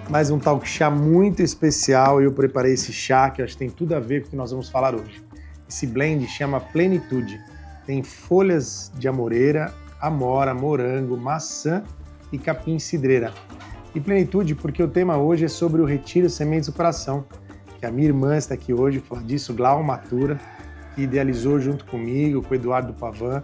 Mais um talk chá muito especial e eu preparei esse chá que eu acho que tem tudo a ver com o que nós vamos falar hoje. Esse blend chama Plenitude. Tem folhas de amoreira, amora, morango, maçã e capim-cidreira. E Plenitude porque o tema hoje é sobre o Retiro Sementes do Coração, que a minha irmã está aqui hoje para falar disso, Glau Matura, que idealizou junto comigo, com o Eduardo Pavan,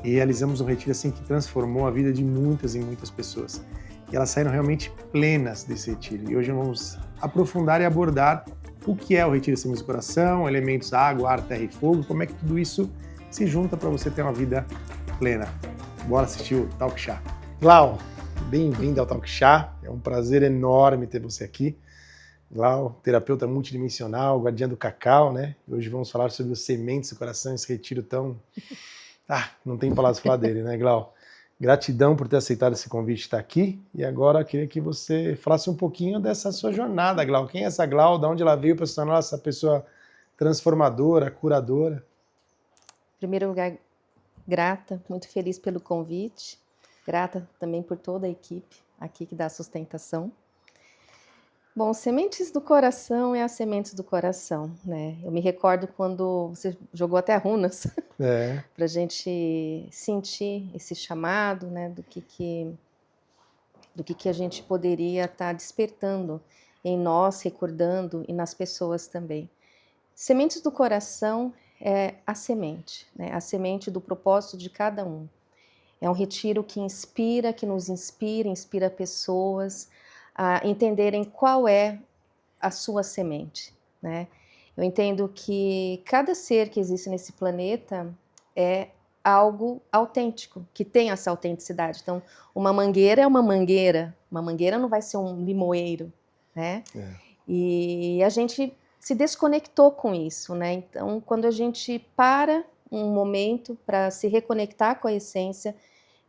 e realizamos um retiro assim que transformou a vida de muitas e muitas pessoas. E elas saíram realmente plenas desse retiro. E hoje vamos aprofundar e abordar o que é o Retiro Sementes do Coração, elementos água, ar, terra e fogo, como é que tudo isso se junta para você ter uma vida plena. Bora assistir o Talk Chá. Glau, bem-vindo ao Talk Chá. É um prazer enorme ter você aqui. Glau, terapeuta multidimensional, guardiã do cacau, né? E hoje vamos falar sobre os sementes do coração, esse retiro tão... não tem palavras para falar dele, né, Glau? Gratidão por ter aceitado esse convite de estar aqui. E agora eu queria que você falasse um pouquinho dessa sua jornada, Glau. Quem é essa Glau? De onde ela veio para se tornar essa pessoa transformadora, curadora? Em primeiro lugar, grata, muito feliz pelo convite. Grata também por toda a equipe aqui que dá sustentação. Bom, Sementes do Coração é as sementes do coração, né? Eu me recordo quando você jogou até runas para a gente sentir esse chamado, né? Do que a gente poderia estar despertando em nós, recordando e nas pessoas também. Sementes do Coração é a semente, né? A semente do propósito de cada um. É um retiro que inspira, que nos inspira, inspira pessoas a entenderem qual é a sua semente, né? Eu entendo que cada ser que existe nesse planeta é algo autêntico, que tem essa autenticidade. Então, uma mangueira é uma mangueira não vai ser um limoeiro, né? E a gente se desconectou com isso, né? Então, quando a gente para um momento para se reconectar com a essência,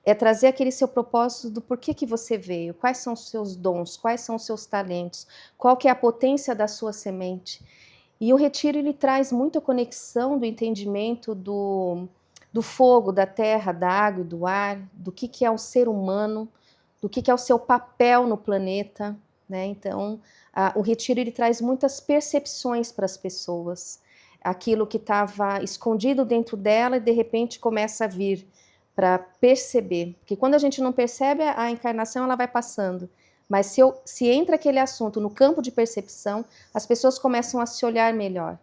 é trazer aquele seu propósito do porquê que você veio, quais são os seus dons, quais são os seus talentos, qual que é a potência da sua semente. E o retiro, ele traz muita conexão do entendimento do fogo, da terra, da água e do ar, do que é o ser humano, do que é o seu papel no planeta, né? Então, o retiro, ele traz muitas percepções para as pessoas. Aquilo que estava escondido dentro dela e, de repente, começa a vir para perceber, porque quando a gente não percebe, a encarnação ela vai passando, mas se entra aquele assunto no campo de percepção, as pessoas começam a se olhar melhor.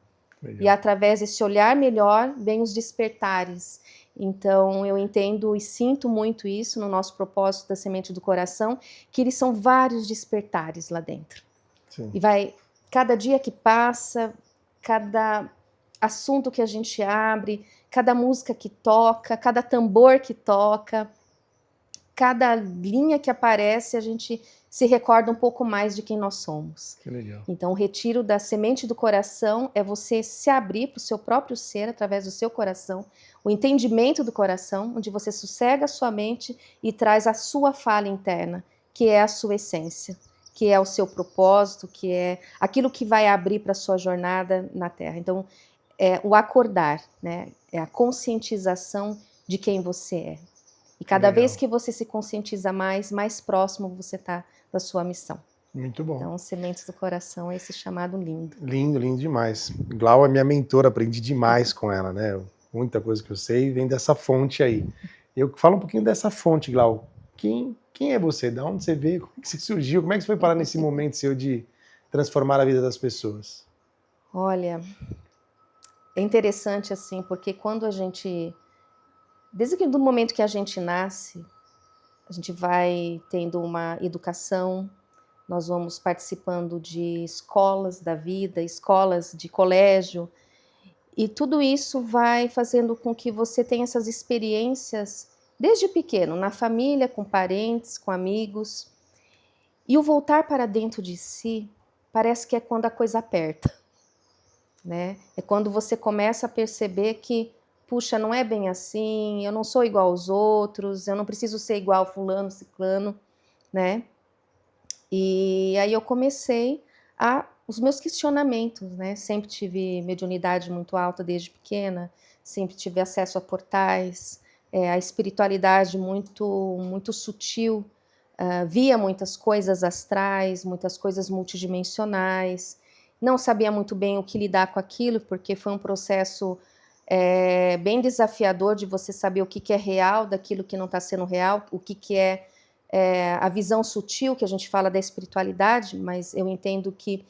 E através desse olhar melhor, vem os despertares. Então, eu entendo e sinto muito isso no nosso propósito da Semente do Coração, que eles são vários despertares lá dentro. Sim. E cada dia que passa, cada assunto que a gente abre, cada música que toca, cada tambor que toca, cada linha que aparece, a gente se recorda um pouco mais de quem nós somos. Que legal. Então, o retiro da Semente do Coração é você se abrir para o seu próprio ser, através do seu coração, o entendimento do coração, onde você sossega a sua mente e traz a sua fala interna, que é a sua essência, que é o seu propósito, que é aquilo que vai abrir para a sua jornada na Terra. Então, é o acordar, né? É a conscientização de quem você é. E cada vez que você se conscientiza mais próximo você está da sua missão. Muito bom. Então, Sementes do Coração é esse chamado lindo. Lindo, lindo demais. Glau é minha mentora, aprendi demais com ela, né? Muita coisa que eu sei vem dessa fonte aí. Eu falo um pouquinho dessa fonte, Glau. Quem é você? De onde você veio? Como é que você surgiu? Como é que você foi parar nesse momento seu de transformar a vida das pessoas? Olha, é interessante assim, porque quando a gente... Desde do momento que a gente nasce, a gente vai tendo uma educação, nós vamos participando de escolas da vida, escolas de colégio, e tudo isso vai fazendo com que você tenha essas experiências desde pequeno, na família, com parentes, com amigos. E o voltar para dentro de si parece que é quando a coisa aperta, né? É quando você começa a perceber que, puxa, não é bem assim, eu não sou igual aos outros, eu não preciso ser igual fulano, ciclano, né? E aí eu comecei os meus questionamentos, né? Sempre tive mediunidade muito alta desde pequena, sempre tive acesso a portais, a espiritualidade muito, muito sutil via muitas coisas astrais, muitas coisas multidimensionais, não sabia muito bem o que lidar com aquilo, porque foi um processo bem desafiador de você saber o que é real daquilo que não está sendo real, o que é a visão sutil que a gente fala da espiritualidade, mas eu entendo que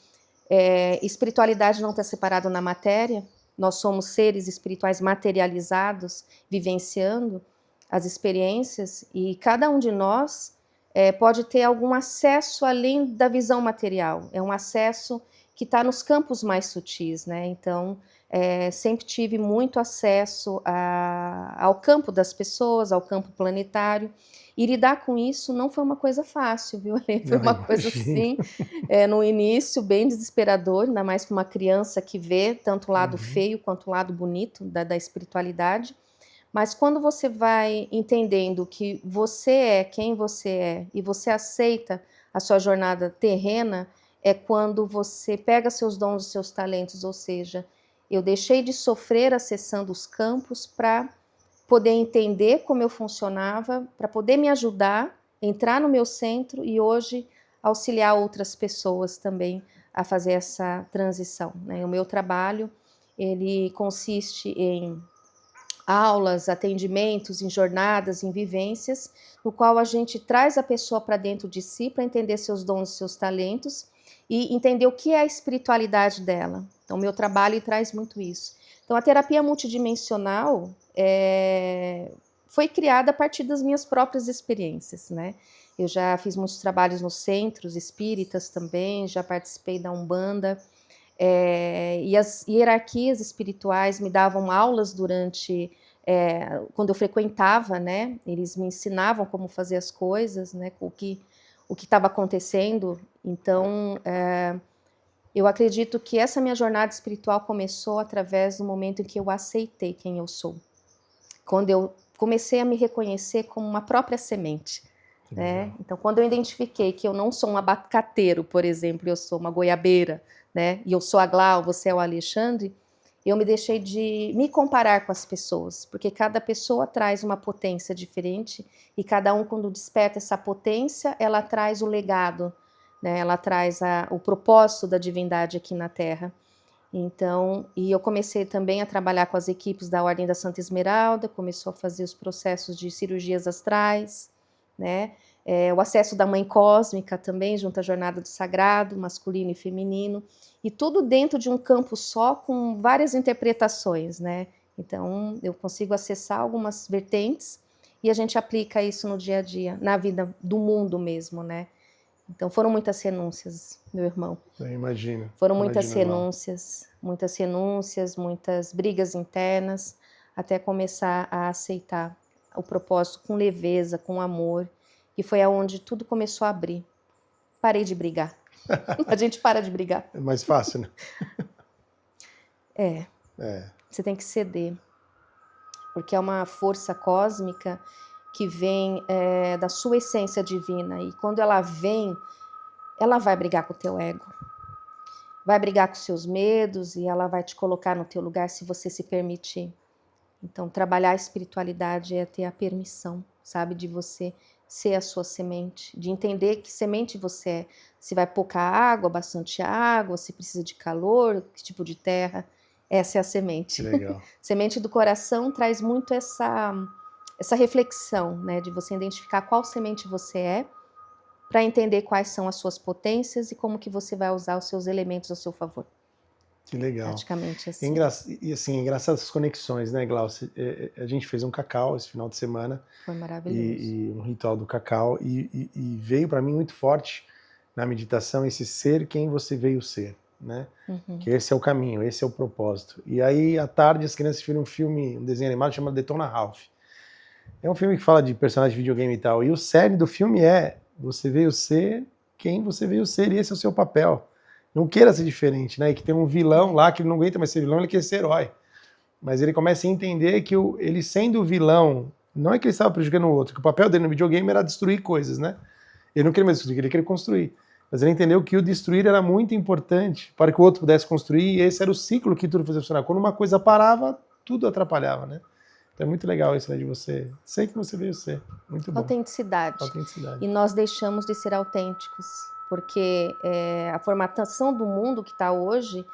espiritualidade não está separada na matéria, nós somos seres espirituais materializados, vivenciando as experiências, e cada um de nós pode ter algum acesso além da visão material, é um acesso que está nos campos mais sutis, né? Então, sempre tive muito acesso ao campo das pessoas, ao campo planetário, e lidar com isso não foi uma coisa fácil, viu? Foi uma coisa assim, no início, bem desesperador, ainda mais para uma criança que vê tanto o lado feio quanto o lado bonito da espiritualidade. Mas quando você vai entendendo que você é quem você é e você aceita a sua jornada terrena, é quando você pega seus dons e seus talentos, ou seja, eu deixei de sofrer acessando os campos para poder entender como eu funcionava, para poder me ajudar, entrar no meu centro e hoje auxiliar outras pessoas também a fazer essa transição, né? O meu trabalho, ele consiste em aulas, atendimentos, em jornadas, em vivências, no qual a gente traz a pessoa para dentro de si para entender seus dons, seus talentos e entender o que é a espiritualidade dela. Então, meu trabalho traz muito isso. Então, a terapia multidimensional foi criada a partir das minhas próprias experiências, né? Eu já fiz muitos trabalhos nos centros espíritas também, já participei da Umbanda, e as hierarquias espirituais me davam aulas durante, quando eu frequentava, né? Eles me ensinavam como fazer as coisas, né? O que estava acontecendo. Então, eu acredito que essa minha jornada espiritual começou através do momento em que eu aceitei quem eu sou. Quando eu comecei a me reconhecer como uma própria semente, né? Então, quando eu identifiquei que eu não sou um abacateiro, por exemplo, eu sou uma goiabeira, né? E eu sou a Glau, você é o Alexandre, eu me deixei de me comparar com as pessoas, porque cada pessoa traz uma potência diferente e cada um, quando desperta essa potência, ela traz o legado, né? Ela traz o propósito da divindade aqui na Terra. Então, e eu comecei também a trabalhar com as equipes da Ordem da Santa Esmeralda, começou a fazer os processos de cirurgias astrais, né? O acesso da Mãe Cósmica também, junto à Jornada do Sagrado, masculino e feminino, e tudo dentro de um campo só, com várias interpretações, né? Então, eu consigo acessar algumas vertentes e a gente aplica isso no dia a dia, na vida do mundo mesmo, né? Então, foram muitas renúncias, meu irmão. Eu imagino. Foram muitas renúncias, muitas brigas internas, até começar a aceitar o propósito com leveza, com amor, e foi aonde tudo começou a abrir. Parei de brigar. A gente para de brigar. É mais fácil, né? Você tem que ceder, porque é uma força cósmica que vem da sua essência divina, e quando ela vem, ela vai brigar com o teu ego, vai brigar com seus medos, e ela vai te colocar no teu lugar se você se permitir. Então, trabalhar a espiritualidade é ter a permissão, sabe, de você ser a sua semente, de entender que semente você é, se vai pouca água, bastante água, se precisa de calor, que tipo de terra, essa é a semente. Legal. Semente do coração traz muito essa reflexão, né, de você identificar qual semente você é, para entender quais são as suas potências e como que você vai usar os seus elementos a seu favor. Que legal. Praticamente assim. E assim, engraçado essas conexões, né, Glaucia? A gente fez um cacau esse final de semana. Foi maravilhoso. E um ritual do cacau. E veio para mim muito forte na meditação esse ser quem você veio ser, né? Que esse é o caminho, esse é o propósito. E aí, à tarde, as crianças viram um desenho animado chamado Detona Ralph. É um filme que fala de personagem de videogame e tal. E o cerne do filme é: você veio ser quem você veio ser, e esse é o seu papel. Não queira ser diferente, né? E que tem um vilão lá que ele não aguenta mais ser vilão, ele quer ser herói. Mas ele começa a entender que ele sendo vilão, não é que ele estava prejudicando o outro, que o papel dele no videogame era destruir coisas, né? Ele não queria mais destruir, ele queria construir. Mas ele entendeu que o destruir era muito importante para que o outro pudesse construir, e esse era o ciclo que tudo fazia funcionar. Quando uma coisa parava, tudo atrapalhava, né? Então é muito legal isso, né, de você ser que você veio ser. Muito bom. Autenticidade. Autenticidade. E nós deixamos de ser autênticos, porque a formatação do mundo que está hoje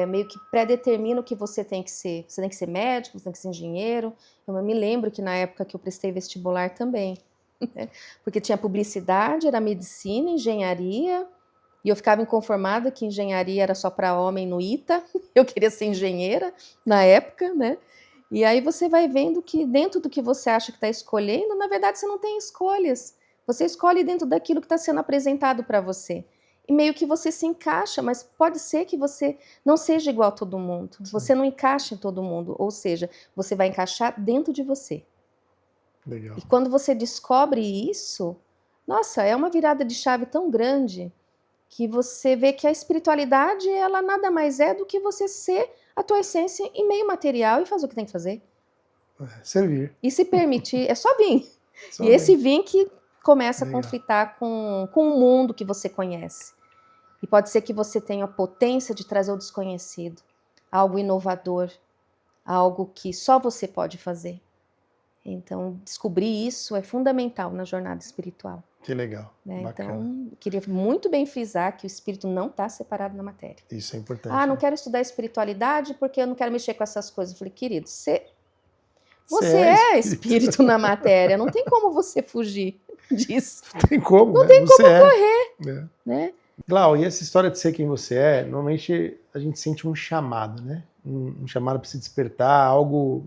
meio que predetermina o que você tem que ser. Você tem que ser médico, você tem que ser engenheiro. Eu me lembro que na época que eu prestei vestibular também, porque tinha publicidade, era medicina, engenharia, e eu ficava inconformada que engenharia era só para homem no ITA. Eu queria ser engenheira na época, né? E aí você vai vendo que dentro do que você acha que está escolhendo, na verdade você não tem escolhas. Você escolhe dentro daquilo que está sendo apresentado para você. E meio que você se encaixa, mas pode ser que você não seja igual a todo mundo. Sim. Você não encaixa em todo mundo. Ou seja, você vai encaixar dentro de você. Legal. E quando você descobre isso, nossa, é uma virada de chave tão grande que você vê que a espiritualidade, ela nada mais é do que você ser a tua essência em meio material e fazer o que tem que fazer. Servir. E se permitir, é só vir. Só e vir. Esse vir que começa Legal. a conflitar com o mundo que você conhece. E pode ser que você tenha a potência de trazer o desconhecido, algo inovador, algo que só você pode fazer. Então, descobrir isso é fundamental na jornada espiritual. Que legal. Né? Bacana. Então, queria muito bem frisar que o espírito não está separado da matéria. Isso é importante. Não quero estudar espiritualidade porque eu não quero mexer com essas coisas. Eu falei, querido, você é espírito na matéria, não tem como você fugir disso. Não tem como, não né? tem Você como correr. Né? Glau, e essa história de ser quem você é, normalmente a gente sente um chamado, né? Um chamado para se despertar, algo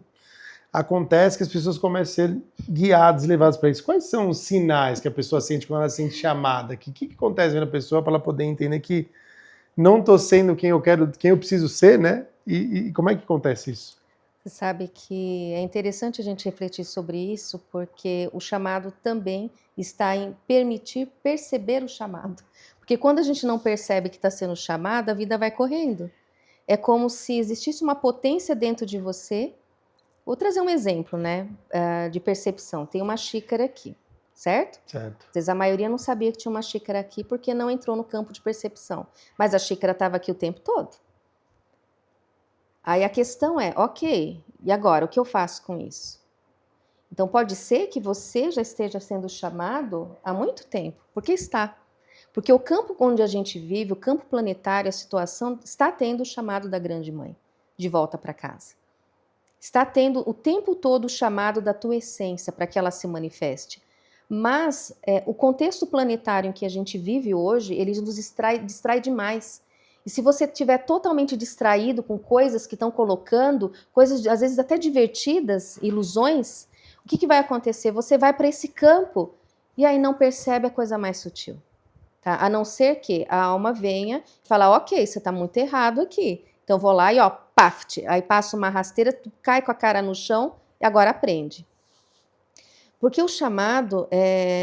acontece que as pessoas começam a ser guiadas, levadas para isso. Quais são os sinais que a pessoa sente quando ela se sente chamada? O que acontece na pessoa para ela poder entender que não estou sendo quem eu quero, quem eu preciso ser, né? E como é que acontece isso? Você sabe que é interessante a gente refletir sobre isso, porque o chamado também está em permitir perceber o chamado. Porque quando a gente não percebe que está sendo chamado, a vida vai correndo. É como se existisse uma potência dentro de você. Vou trazer um exemplo, né, de percepção. Tem uma xícara aqui, certo? Certo. Às vezes a maioria não sabia que tinha uma xícara aqui porque não entrou no campo de percepção. Mas a xícara estava aqui o tempo todo. Aí a questão é, ok, e agora, o que eu faço com isso? Então pode ser que você já esteja sendo chamado há muito tempo, porque está. Porque o campo onde a gente vive, o campo planetário, a situação, está tendo o chamado da Grande Mãe, de volta para casa. Está tendo o tempo todo o chamado da tua essência para que ela se manifeste. Mas o contexto planetário em que a gente vive hoje, ele nos distrai demais. E se você estiver totalmente distraído com coisas que estão colocando, coisas às vezes até divertidas, ilusões, o que vai acontecer? Você vai para esse campo e aí não percebe a coisa mais sutil. Tá? A não ser que a alma venha e fale, ok, você está muito errado aqui. Então vou lá e paft, aí passa uma rasteira, tu cai com a cara no chão e agora aprende. Porque o chamado,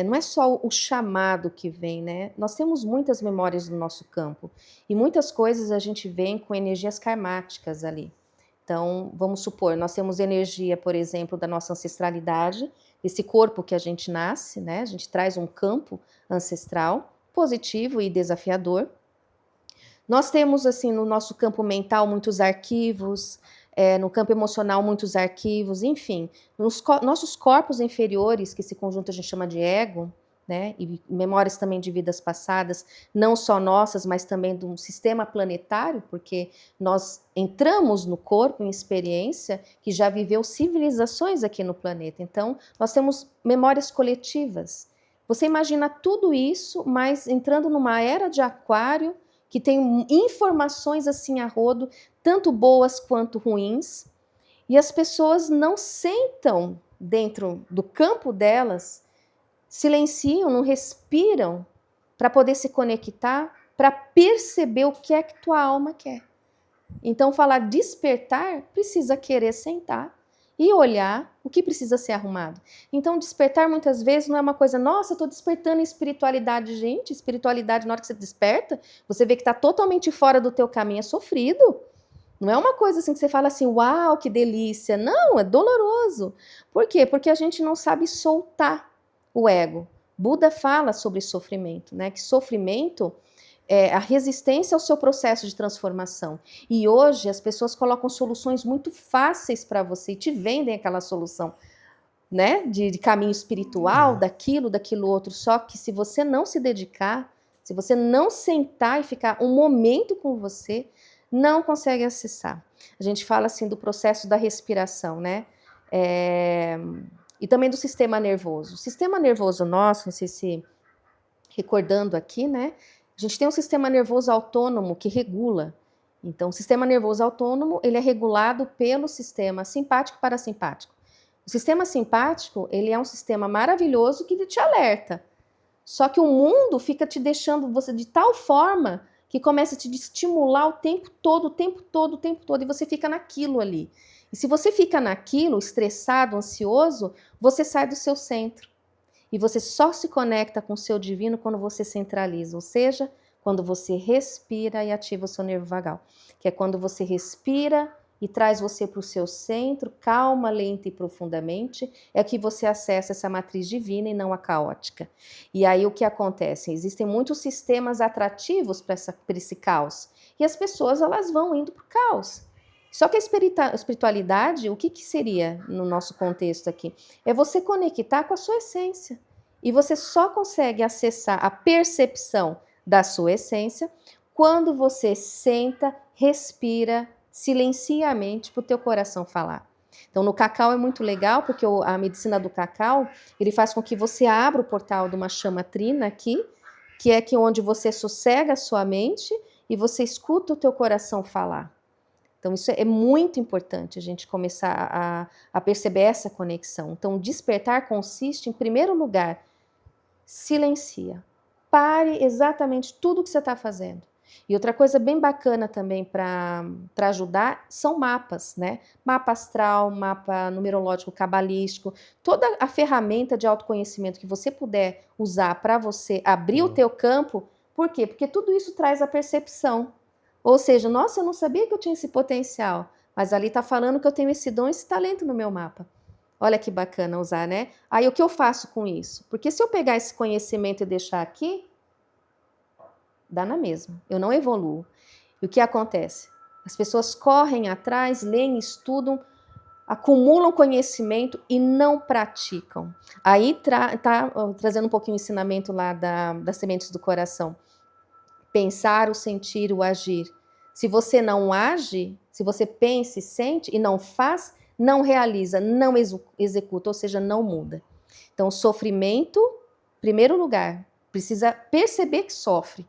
não é só o chamado que vem, né? Nós temos muitas memórias no nosso campo e muitas coisas a gente vem com energias karmáticas ali. Então, vamos supor, nós temos energia, por exemplo, da nossa ancestralidade, esse corpo que a gente nasce, né? A gente traz um campo ancestral positivo e desafiador. Nós temos, assim, no nosso campo mental muitos arquivos, no campo emocional muitos arquivos, enfim. Nos nossos corpos inferiores, que esse conjunto a gente chama de ego, né, e memórias também de vidas passadas, não só nossas, mas também de um sistema planetário, porque nós entramos no corpo em experiência que já viveu civilizações aqui no planeta. Então, nós temos memórias coletivas. Você imagina tudo isso, mas entrando numa era de aquário, que tem informações assim a rodo, tanto boas quanto ruins, e as pessoas não sentam dentro do campo delas, silenciam, não respiram para poder se conectar, para perceber o que é que tua alma quer. Então, falar despertar precisa querer sentar e olhar o que precisa ser arrumado. Então, despertar muitas vezes não é uma coisa, nossa, estou despertando em espiritualidade. Gente, espiritualidade, na hora que você desperta, você vê que está totalmente fora do teu caminho, é sofrido. Não é uma coisa assim que você fala assim, uau, que delícia. Não, é doloroso. Por quê? Porque a gente não sabe soltar o ego. Buda fala sobre sofrimento, né? Que sofrimento a resistência ao seu processo de transformação. E hoje as pessoas colocam soluções muito fáceis para você e te vendem aquela solução, né? De caminho espiritual, daquilo outro. Só que se você não se dedicar, se você não sentar e ficar um momento com você, não consegue acessar. A gente fala assim do processo da respiração, né? E também do sistema nervoso. O sistema nervoso nosso, não sei se recordando aqui, né? A gente tem um sistema nervoso autônomo que regula. Então, o sistema nervoso autônomo, ele é regulado pelo sistema simpático e parasimpático. O sistema simpático, ele é um sistema maravilhoso que te alerta. Só que o mundo fica te deixando você de tal forma que começa a te estimular o tempo todo, e você fica naquilo ali. E se você fica naquilo, estressado, ansioso, você sai do seu centro. E você só se conecta com o seu divino quando você centraliza, ou seja, quando você respira e ativa o seu nervo vagal, que é quando você respira e traz você para o seu centro, calma, lenta e profundamente, é que você acessa essa matriz divina e não a caótica. E aí o que acontece? Existem muitos sistemas atrativos para esse caos, e as pessoas elas vão indo para o caos. Só que a espiritualidade, o que seria no nosso contexto aqui? É você conectar com a sua essência. E você só consegue acessar a percepção da sua essência quando você senta, respira, silencia a mente para o teu coração falar. Então, no cacau é muito legal, porque a medicina do cacau, ele faz com que você abra o portal de uma chama trina aqui, que é aqui onde você sossega a sua mente e você escuta o teu coração falar. Então, isso é muito importante, a gente começar a perceber essa conexão. Então, despertar consiste, em primeiro lugar, silencia. Pare exatamente tudo que você está fazendo. E outra coisa bem bacana também para ajudar são mapas, né? Mapa astral, mapa numerológico cabalístico, toda a ferramenta de autoconhecimento que você puder usar para você abrir o teu campo. Por quê? Porque tudo isso traz a percepção. Ou seja, nossa, eu não sabia que eu tinha esse potencial, mas ali está falando que eu tenho esse dom, esse talento no meu mapa. Olha que bacana usar, né? Aí o que eu faço com isso? Porque se eu pegar esse conhecimento e deixar aqui, dá na mesma, eu não evoluo. E o que acontece? As pessoas correm atrás, leem, estudam, acumulam conhecimento e não praticam. Aí trazendo um pouquinho o ensinamento lá das sementes do coração. Pensar, o sentir, o agir. Se você não age, se você pensa e sente e não faz, não realiza, não executa, ou seja, não muda. Então, o sofrimento, em primeiro lugar, precisa perceber que sofre.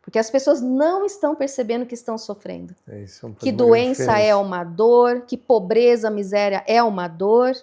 Porque as pessoas não estão percebendo que estão sofrendo. Que doença é uma dor, que pobreza, miséria é uma dor,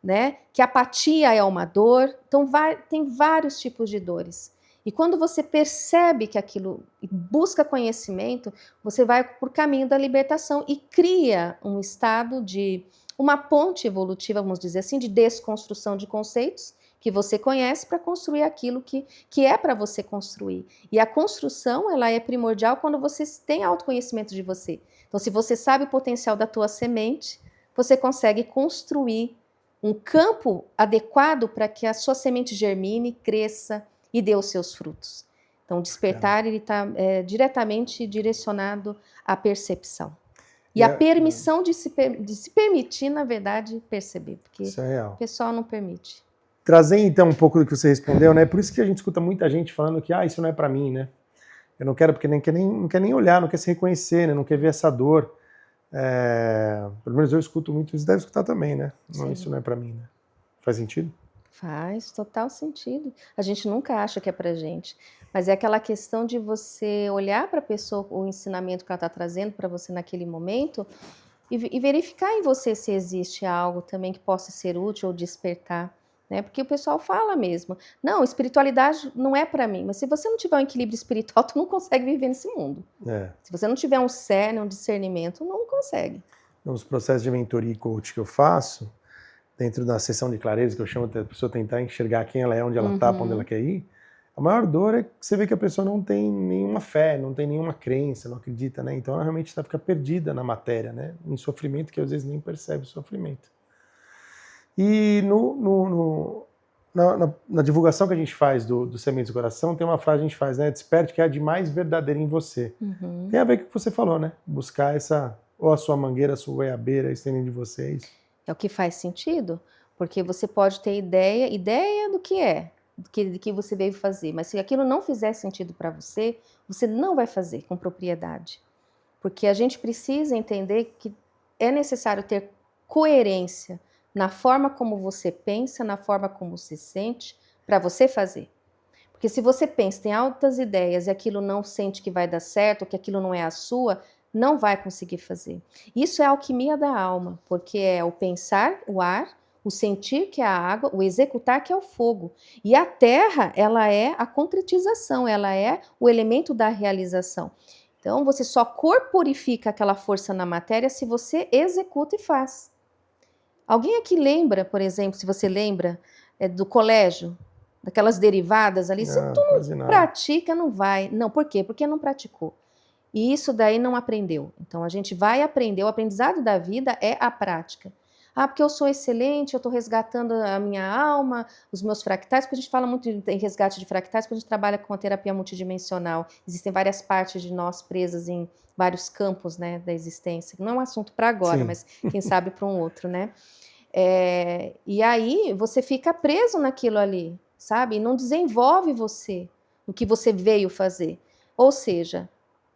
né? Que apatia é uma dor. Então, tem vários tipos de dores. E quando você percebe que aquilo, busca conhecimento, você vai por caminho da libertação e cria um estado de, uma ponte evolutiva, vamos dizer assim, de desconstrução de conceitos que você conhece para construir aquilo que é para você construir. E a construção, ela é primordial quando você tem autoconhecimento de você. Então, se você sabe o potencial da tua semente, você consegue construir um campo adequado para que a sua semente germine, cresça, e dê os seus frutos. Então, o despertar ele está diretamente direcionado à percepção. E a permissão de se permitir, na verdade, perceber. Porque isso é real. O pessoal não permite. Trazer, então, um pouco do que você respondeu, né? Por isso que a gente escuta muita gente falando que isso não é para mim, né? Eu não quero, porque não quer nem olhar, não quer se reconhecer, né? Não quer ver essa dor. Pelo menos eu escuto muito, você deve escutar também, né? Não, isso não é para mim, né? Faz sentido? Faz total sentido. A gente nunca acha que é pra gente, mas é aquela questão de você olhar para a pessoa, o ensinamento que ela está trazendo para você naquele momento e verificar em você se existe algo também que possa ser útil ou despertar, né? Porque o pessoal fala mesmo, não, espiritualidade não é para mim, mas se você não tiver um equilíbrio espiritual, tu não consegue viver nesse mundo. Se você não tiver um cerne, um discernimento, não consegue. Nos processos de mentoria e coach que eu faço, dentro da sessão de clareza, que eu chamo a pessoa tentar enxergar quem ela é, onde ela está, para onde ela quer ir, a maior dor é que você vê que a pessoa não tem nenhuma fé, não tem nenhuma crença, não acredita, né? Então ela realmente fica perdida na matéria, né? Em sofrimento que às vezes nem percebe o sofrimento. E Na divulgação que a gente faz do Sementes do Coração, tem uma frase que a gente faz, né? Desperte o que há de mais verdadeiro em você. Uhum. Tem a ver com o que você falou, né? Buscar ou a sua mangueira, a sua goiabeira, isso dentro de vocês. É o que faz sentido, porque você pode ter ideia do que é, do que você veio fazer, mas se aquilo não fizer sentido para você, você não vai fazer com propriedade. Porque a gente precisa entender que é necessário ter coerência na forma como você pensa, na forma como você sente, para você fazer. Porque se você pensa, tem altas ideias e aquilo não sente que vai dar certo, que aquilo não é a sua, não vai conseguir fazer. Isso é a alquimia da alma, porque é o pensar, o ar, o sentir, que é a água, o executar, que é o fogo. E a terra, ela é a concretização, ela é o elemento da realização. Então, você só corporifica aquela força na matéria se você executa e faz. Alguém aqui lembra, por exemplo, se você lembra do colégio, daquelas derivadas ali, se tu não pratica, não vai. Não, por quê? Porque não praticou. E isso daí não aprendeu. Então, a gente vai aprender, o aprendizado da vida é a prática. Ah, porque eu sou excelente, eu estou resgatando a minha alma, os meus fractais, porque a gente fala muito em resgate de fractais, porque a gente trabalha com a terapia multidimensional. Existem várias partes de nós presas em vários campos, né, da existência. Não é um assunto para agora, Sim. mas quem sabe para um outro, né? E aí você fica preso naquilo ali, sabe? E não desenvolve você no que você veio fazer. Ou seja,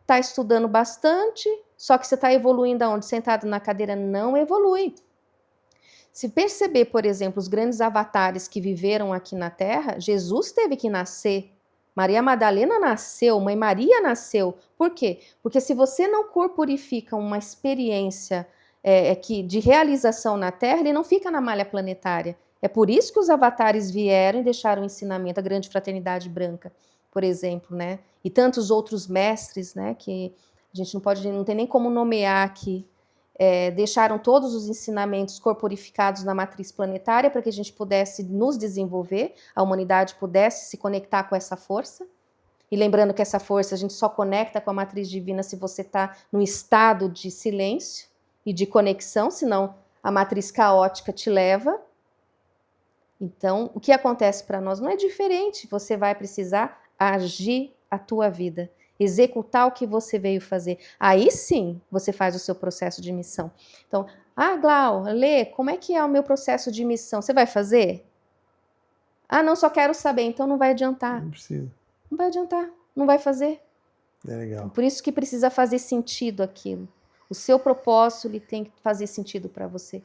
está estudando bastante, só que você está evoluindo aonde? Sentado na cadeira, não evolui. Se perceber, por exemplo, os grandes avatares que viveram aqui na Terra, Jesus teve que nascer, Maria Madalena nasceu, Mãe Maria nasceu. Por quê? Porque se você não corporifica uma experiência de realização na Terra, ele não fica na malha planetária. É por isso que os avatares vieram e deixaram o ensinamento, a grande fraternidade branca, por exemplo, né? E tantos outros mestres, né? Que a gente não tem nem como nomear aqui. Deixaram todos os ensinamentos corporificados na matriz planetária para que a gente pudesse nos desenvolver, a humanidade pudesse se conectar com essa força. E lembrando que essa força a gente só conecta com a matriz divina se você está num estado de silêncio e de conexão, senão a matriz caótica te leva. Então, o que acontece para nós não é diferente, você vai precisar agir a tua vida, executar o que você veio fazer. Aí sim, você faz o seu processo de missão. Então, Glau, Lê, como é que é o meu processo de missão? Você vai fazer? Não, só quero saber, então não vai adiantar. Não precisa. Não vai adiantar, não vai fazer. É legal. Por isso que precisa fazer sentido aquilo. O seu propósito, ele tem que fazer sentido para você.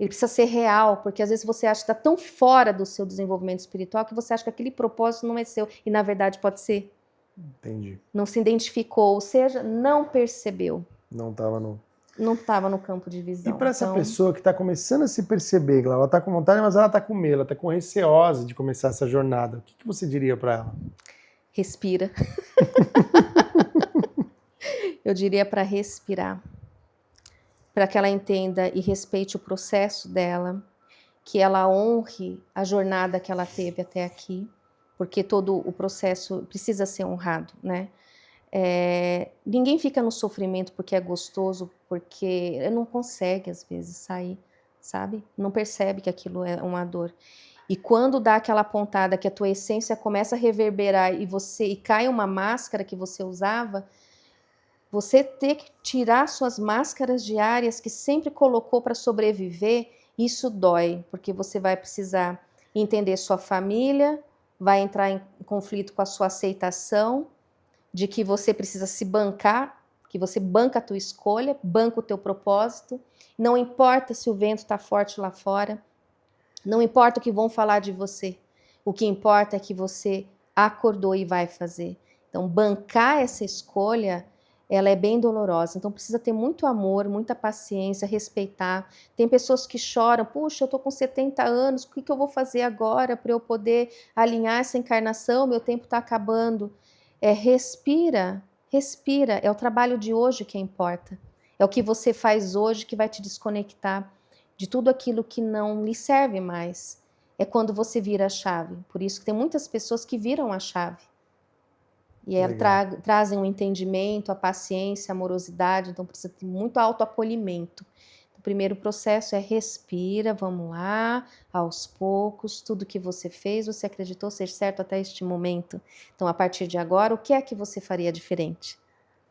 Ele precisa ser real, porque às vezes você acha que está tão fora do seu desenvolvimento espiritual que você acha que aquele propósito não é seu, e na verdade pode ser. Entendi. Não se identificou, ou seja, não percebeu. Não estava no campo de visão. E para essa pessoa que está começando a se perceber, ela está com vontade, mas ela está com medo, ela está com receosa de começar essa jornada, o que você diria para ela? Respira. Eu diria para respirar. Para que ela entenda e respeite o processo dela, que ela honre a jornada que ela teve até aqui, porque todo o processo precisa ser honrado, né? Ninguém fica no sofrimento porque é gostoso, porque não consegue às vezes sair, sabe? Não percebe que aquilo é uma dor. E quando dá aquela pontada que a tua essência começa a reverberar e cai uma máscara que você usava, você ter que tirar suas máscaras diárias que sempre colocou para sobreviver, isso dói, porque você vai precisar entender sua família, vai entrar em conflito com a sua aceitação, de que você precisa se bancar, que você banca a tua escolha, banca o teu propósito, não importa se o vento está forte lá fora, não importa o que vão falar de você, o que importa é que você acordou e vai fazer. Então, bancar essa escolha, ela é bem dolorosa, então precisa ter muito amor, muita paciência, respeitar. Tem pessoas que choram, puxa, eu tô com 70 anos, o que eu vou fazer agora para eu poder alinhar essa encarnação, meu tempo está acabando. Respira, respira, é o trabalho de hoje que importa. É o que você faz hoje que vai te desconectar de tudo aquilo que não lhe serve mais. É quando você vira a chave. Por isso que tem muitas pessoas que viram a chave. E trazem o entendimento, a paciência, a amorosidade, então precisa ter muito autoacolhimento. O primeiro processo é respira, vamos lá, aos poucos, tudo que você fez, você acreditou ser certo até este momento. Então, a partir de agora, o que é que você faria diferente?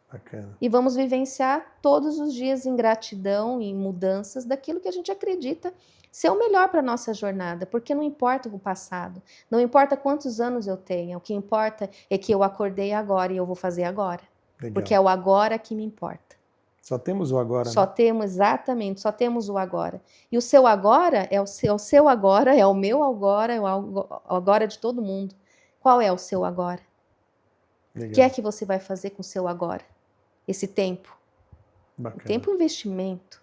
Bacana. E vamos vivenciar todos os dias em gratidão e em mudanças daquilo que a gente acredita ser o melhor para a nossa jornada, porque não importa o passado, não importa quantos anos eu tenha, o que importa é que eu acordei agora e eu vou fazer agora. Legal. Porque é o agora que me importa. Só temos o agora, Só né? temos, exatamente, só temos o agora. E o seu agora é o seu agora, é o meu agora, é o agora de todo mundo. Qual é o seu agora? Legal. O que é que você vai fazer com o seu agora? Esse tempo. Bacana. O tempo é um investimento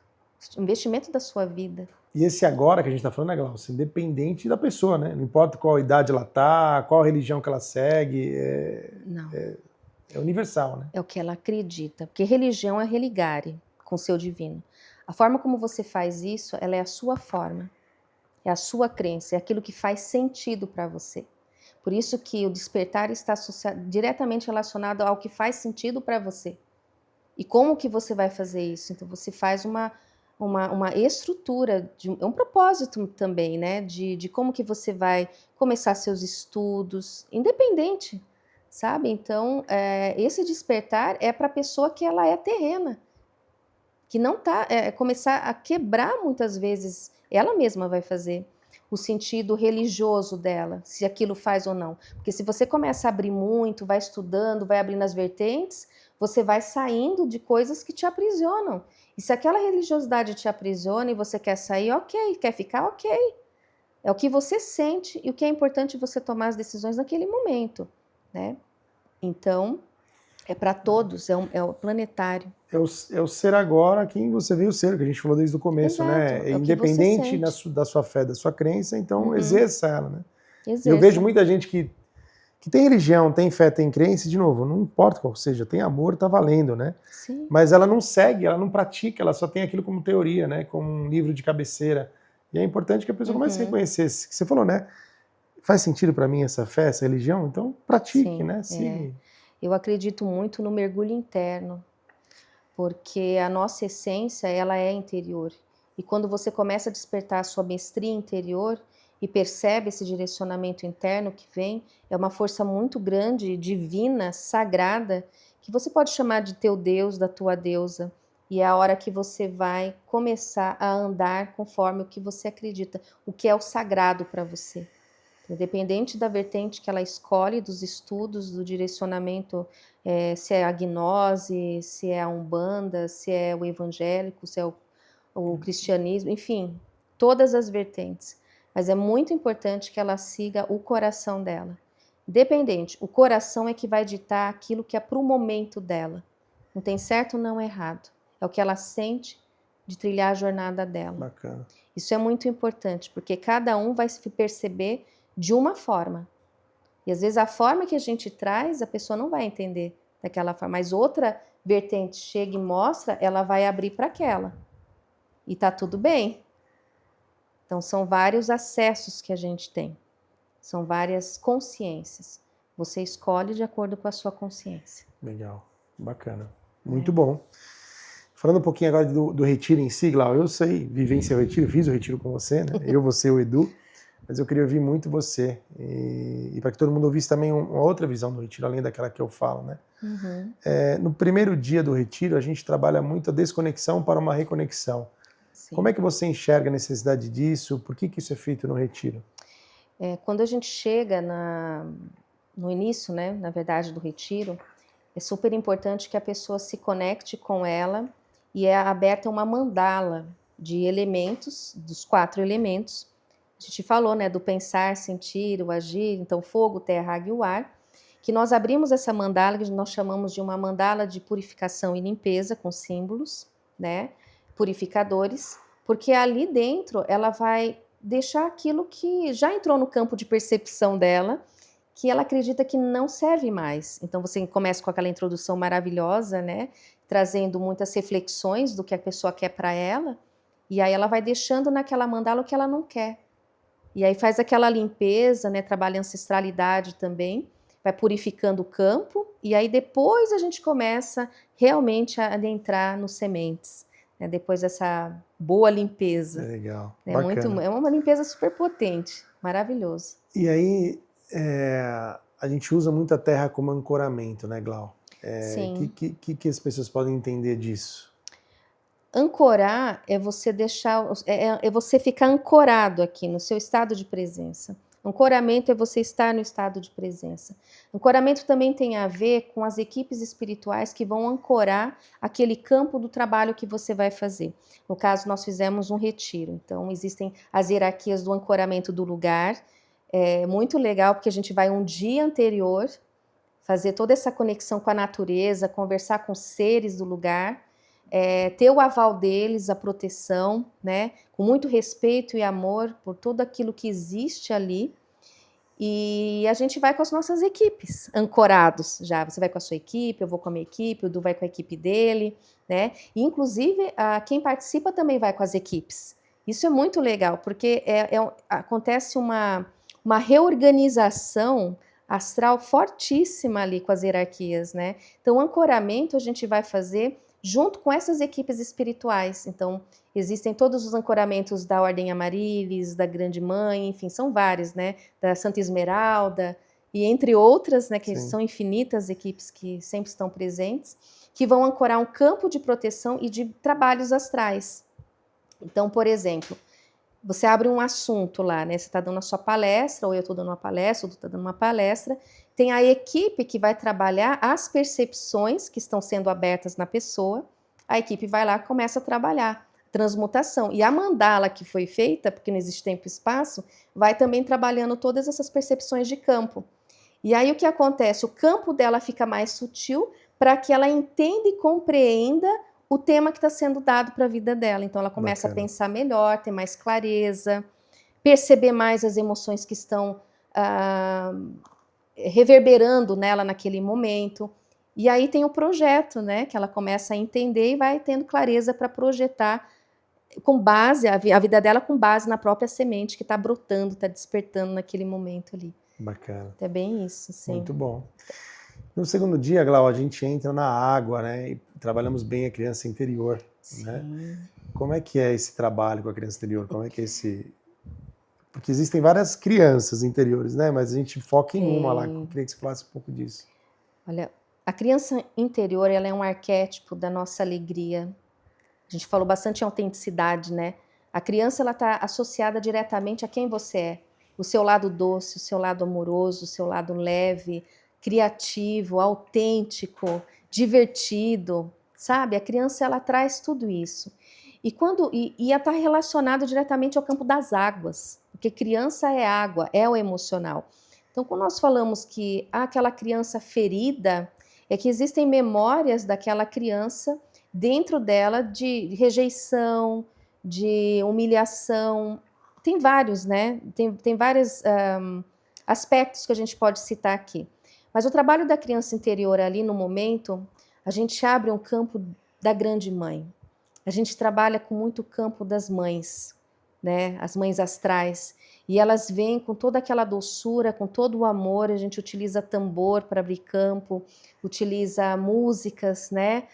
da sua vida. E esse agora que a gente está falando, né, Glaucia, independente da pessoa, né? Não importa qual idade ela tá, qual religião que ela segue, Não. É universal, né? É o que ela acredita. Porque religião é religare com o seu divino. A forma como você faz isso, ela é a sua forma. É a sua crença, é aquilo que faz sentido para você. Por isso que o despertar está diretamente relacionado ao que faz sentido para você. E como que você vai fazer isso? Então você faz uma estrutura, um propósito também, né? De como que você vai começar seus estudos, independente, sabe? Então, esse despertar é para a pessoa que ela é terrena, que não tá, começar a quebrar muitas vezes, ela mesma vai fazer o sentido religioso dela, se aquilo faz ou não. Porque se você começa a abrir muito, vai estudando, vai abrindo as vertentes, você vai saindo de coisas que te aprisionam. E se aquela religiosidade te aprisiona e você quer sair, ok. Quer ficar, ok. É o que você sente e o que é importante você tomar as decisões naquele momento, né? Então, é para todos, é o planetário. É o ser agora quem você veio ser, que a gente falou desde o começo, Exato, né? é o que Independente você sente. da sua fé, da sua crença, então exerça ela, né? Exerça. Eu vejo muita gente que tem religião, tem fé, tem crença, e de novo, não importa qual seja, tem amor, tá valendo, né? Sim. Mas ela não segue, ela não pratica, ela só tem aquilo como teoria, né? Como um livro de cabeceira. E é importante que a pessoa comece a reconhecer, que você falou, né? Faz sentido para mim essa fé, essa religião? Então pratique, Sim, né? Se... Eu acredito muito no mergulho interno, porque a nossa essência, ela é interior. E quando você começa a despertar a sua mestria interior e percebe esse direcionamento interno que vem, é uma força muito grande, divina, sagrada, que você pode chamar de teu Deus, da tua deusa. E é a hora que você vai começar a andar conforme o que você acredita, o que é o sagrado para você. Independente da vertente que ela escolhe, dos estudos, do direcionamento, se é a gnose, se é a umbanda, se é o evangélico, se é o cristianismo, enfim, todas as vertentes. Mas é muito importante que ela siga o coração dela. Independente, o coração é que vai ditar aquilo que é para o momento dela. Não tem certo, não errado. É o que ela sente de trilhar a jornada dela. Bacana. Isso é muito importante, porque cada um vai se perceber de uma forma. E às vezes a forma que a gente traz, a pessoa não vai entender daquela forma, mas outra vertente chega e mostra, ela vai abrir para aquela. E tá tudo bem. Então são vários acessos que a gente tem. São várias consciências. Você escolhe de acordo com a sua consciência. Legal, bacana. Muito bom. Falando um pouquinho agora do retiro em si, Glau, eu sei, vivenciei o retiro, fiz o retiro com você, né? Eu, você e o Edu. Mas eu queria ouvir muito você e para que todo mundo ouvisse também uma outra visão do retiro, além daquela que eu falo, né? Uhum. No primeiro dia do retiro, a gente trabalha muito a desconexão para uma reconexão. Sim. Como é que você enxerga a necessidade disso? Por que isso é feito no retiro? Quando a gente chega no início, né, na verdade, do retiro, é super importante que a pessoa se conecte com ela e é aberta uma mandala de elementos, dos 4 elementos. A gente falou, né, do pensar, sentir, o agir, então fogo, terra, água e o ar, que nós abrimos essa mandala, que nós chamamos de uma mandala de purificação e limpeza, com símbolos, né, purificadores, porque ali dentro ela vai deixar aquilo que já entrou no campo de percepção dela, que ela acredita que não serve mais. Então você começa com aquela introdução maravilhosa, né, trazendo muitas reflexões do que a pessoa quer para ela, e aí ela vai deixando naquela mandala o que ela não quer. E aí faz aquela limpeza, né, trabalha a ancestralidade também, vai purificando o campo, e aí depois a gente começa realmente a adentrar nos sementes, né, depois dessa boa limpeza. Legal, É bacana. é uma limpeza super potente, maravilhoso. E aí, a gente usa muito a terra como ancoramento, né, Glau? Sim. Que as pessoas podem entender disso? Ancorar é você deixar, é você ficar ancorado aqui no seu estado de presença. Ancoramento é você estar no estado de presença. Ancoramento também tem a ver com as equipes espirituais que vão ancorar aquele campo do trabalho que você vai fazer. No caso, nós fizemos um retiro, então existem as hierarquias do ancoramento do lugar. É muito legal porque a gente vai um dia anterior fazer toda essa conexão com a natureza, conversar com os seres do lugar, ter o aval deles, a proteção, né, com muito respeito e amor por tudo aquilo que existe ali. E a gente vai com as nossas equipes, ancorados já. Você vai com a sua equipe, eu vou com a minha equipe, o Du vai com a equipe dele, né? E, inclusive, quem participa também vai com as equipes. Isso é muito legal, porque acontece uma reorganização astral fortíssima ali com as hierarquias, né? Então, o ancoramento a gente vai fazer junto com essas equipes espirituais. Então, existem todos os ancoramentos da Ordem Amaryllis, da Grande Mãe, enfim, são vários, né? Da Santa Esmeralda, e entre outras, né? Que Sim. são infinitas equipes que sempre estão presentes, que vão ancorar um campo de proteção e de trabalhos astrais. Então, por exemplo, você abre um assunto lá, né? Você está dando a sua palestra, ou eu estou dando uma palestra, ou tu está dando uma palestra. Tem a equipe que vai trabalhar as percepções que estão sendo abertas na pessoa. A equipe vai lá e começa a trabalhar transmutação. E a mandala que foi feita, porque não existe tempo e espaço, vai também trabalhando todas essas percepções de campo. E aí o que acontece? O campo dela fica mais sutil para que ela entenda e compreenda o tema que está sendo dado para a vida dela. Então ela começa a pensar melhor, ter mais clareza, perceber mais as emoções que estão reverberando nela naquele momento. E aí tem o projeto, né? Que ela começa a entender e vai tendo clareza para projetar com base, a vida dela com base na própria semente que está brotando, está despertando naquele momento ali. Bacana. É bem isso, sim. Muito bom. No segundo dia, Glau, a gente entra na água, né? E trabalhamos bem a criança interior, Sim. né? Como é que é esse trabalho com a criança interior? Como é que é esse... Porque existem várias crianças interiores, né? Mas a gente foca em uma lá. Eu queria que você falasse um pouco disso. Olha, a criança interior, ela é um arquétipo da nossa alegria. A gente falou bastante em autenticidade, né? A criança, ela está associada diretamente a quem você é. O seu lado doce, o seu lado amoroso, o seu lado leve, criativo, autêntico, divertido, sabe? A criança, ela traz tudo isso. E está relacionado diretamente ao campo das águas, porque criança é água, é o emocional. Então, quando nós falamos que há aquela criança ferida, é que existem memórias daquela criança dentro dela de rejeição, de humilhação. Tem vários, né? Tem vários aspectos que a gente pode citar aqui. Mas o trabalho da criança interior ali no momento, a gente abre um campo da grande mãe. A gente trabalha com muito campo das mães, né? As mães astrais. E elas vêm com toda aquela doçura, com todo o amor. A gente utiliza tambor para abrir campo, utiliza músicas, né?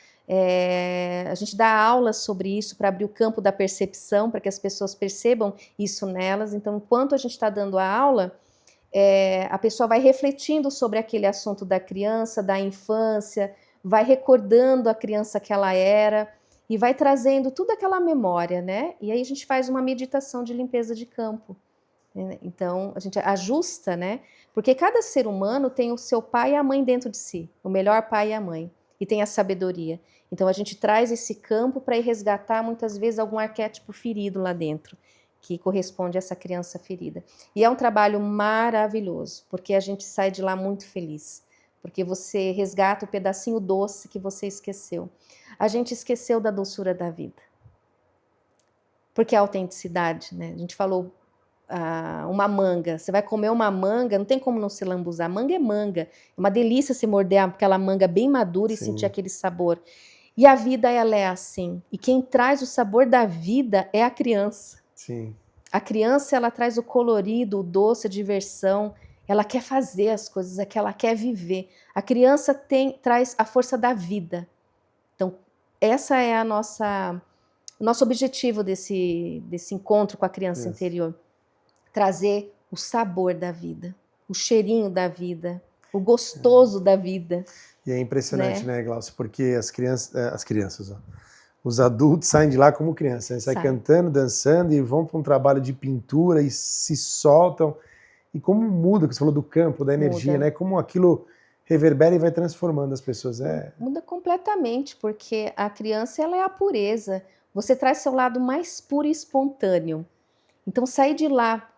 A gente dá aulas sobre isso para abrir o campo da percepção, para que as pessoas percebam isso nelas. Então, enquanto a gente está dando a aula, a pessoa vai refletindo sobre aquele assunto da criança, da infância, vai recordando a criança que ela era e vai trazendo toda aquela memória, né? E aí a gente faz uma meditação de limpeza de campo. Então, a gente ajusta, né? Porque cada ser humano tem o seu pai e a mãe dentro de si, o melhor pai e a mãe, e tem a sabedoria. Então, a gente traz esse campo para ir resgatar, muitas vezes, algum arquétipo ferido lá dentro, que corresponde a essa criança ferida. E é um trabalho maravilhoso, porque a gente sai de lá muito feliz, porque você resgata o pedacinho doce que você esqueceu. A gente esqueceu da doçura da vida. Porque a autenticidade, né? A gente falou uma manga. Você vai comer uma manga, não tem como não se lambuzar. Manga é manga. É uma delícia se morder aquela manga bem madura e sentir aquele sabor. E a vida, ela é assim. E quem traz o sabor da vida é a criança. Sim. A criança, ela traz o colorido, o doce, a diversão. Ela quer fazer as coisas, é que ela quer viver. A criança traz a força da vida. Então, essa é a nossa O nosso objetivo desse encontro com a criança interior, trazer o sabor da vida, o cheirinho da vida, o gostoso da vida. E é impressionante, né, Glaucia? Porque as crianças, ó, os adultos saem de lá como crianças, né? Saem cantando, dançando e vão para um trabalho de pintura e se soltam. E como muda, que você falou do campo, da energia, né? Como aquilo reverbera e vai transformando as pessoas. Muda completamente, porque a criança ela é a pureza. Você traz seu lado mais puro e espontâneo. Então, sair de lá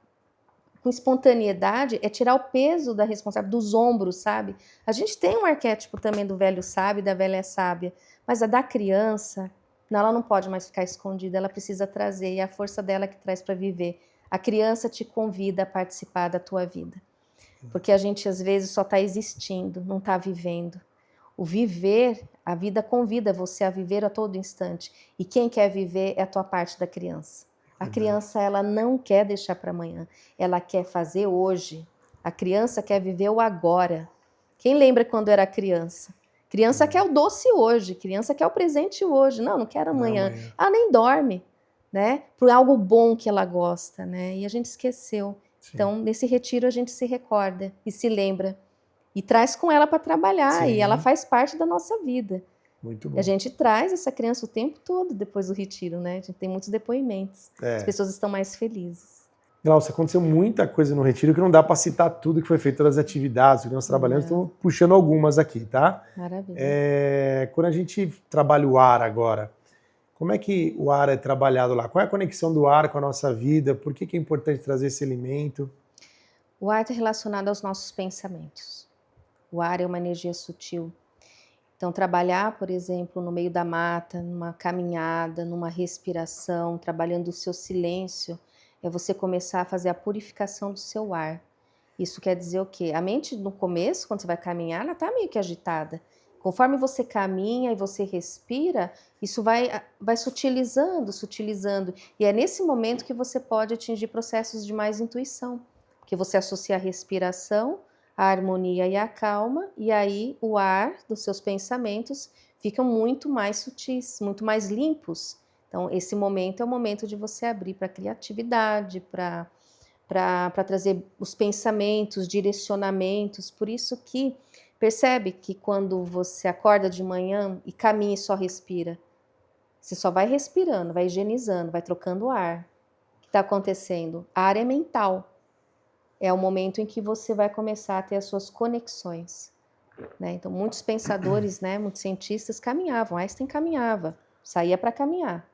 com espontaneidade é tirar o peso da responsabilidade dos ombros, sabe? A gente tem um arquétipo também do velho sábio e da velha sábia, mas a da criança, não, ela não pode mais ficar escondida, ela precisa trazer, e é a força dela que traz para viver. A criança te convida a participar da tua vida, porque a gente às vezes só está existindo, não está vivendo. O viver, a vida convida você a viver a todo instante, e quem quer viver é a tua parte da criança. A criança, ela não quer deixar para amanhã, ela quer fazer hoje. A criança quer viver o agora. Quem lembra quando era criança? Criança quer o doce hoje, criança quer o presente hoje. Não quero amanhã. Ela nem dorme, né? Por algo bom que ela gosta, né? E a gente esqueceu. Sim. Então, nesse retiro a gente se recorda e se lembra. E traz com ela para trabalhar. Sim. E ela faz parte da nossa vida. Muito bom. E a gente traz essa criança o tempo todo depois do retiro, né? A gente tem muitos depoimentos. As pessoas estão mais felizes. Glaucia, aconteceu muita coisa no retiro que não dá para citar tudo que foi feito, todas as atividades que nós trabalhamos, estou puxando algumas aqui, tá? Maravilha. Quando a gente trabalha o ar agora, como é que o ar é trabalhado lá? Qual é a conexão do ar com a nossa vida? Por que é importante trazer esse elemento? O ar está relacionado aos nossos pensamentos. O ar é uma energia sutil. Então, trabalhar, por exemplo, no meio da mata, numa caminhada, numa respiração, trabalhando o seu silêncio, é você começar a fazer a purificação do seu ar. Isso quer dizer o quê? A mente, no começo, quando você vai caminhar, ela está meio que agitada. Conforme você caminha e você respira, isso vai sutilizando. E é nesse momento que você pode atingir processos de mais intuição, porque você associa a respiração, a harmonia e a calma, e aí o ar dos seus pensamentos ficam muito mais sutis, muito mais limpos. Então, esse momento é o momento de você abrir para a criatividade, para trazer os pensamentos, direcionamentos. Por isso que percebe que quando você acorda de manhã e caminha e só respira, você só vai respirando, vai higienizando, vai trocando ar. O que está acontecendo? A área mental. É o momento em que você vai começar a ter as suas conexões, né? Então, muitos pensadores, né, muitos cientistas caminhavam. Einstein caminhava, saía para caminhar.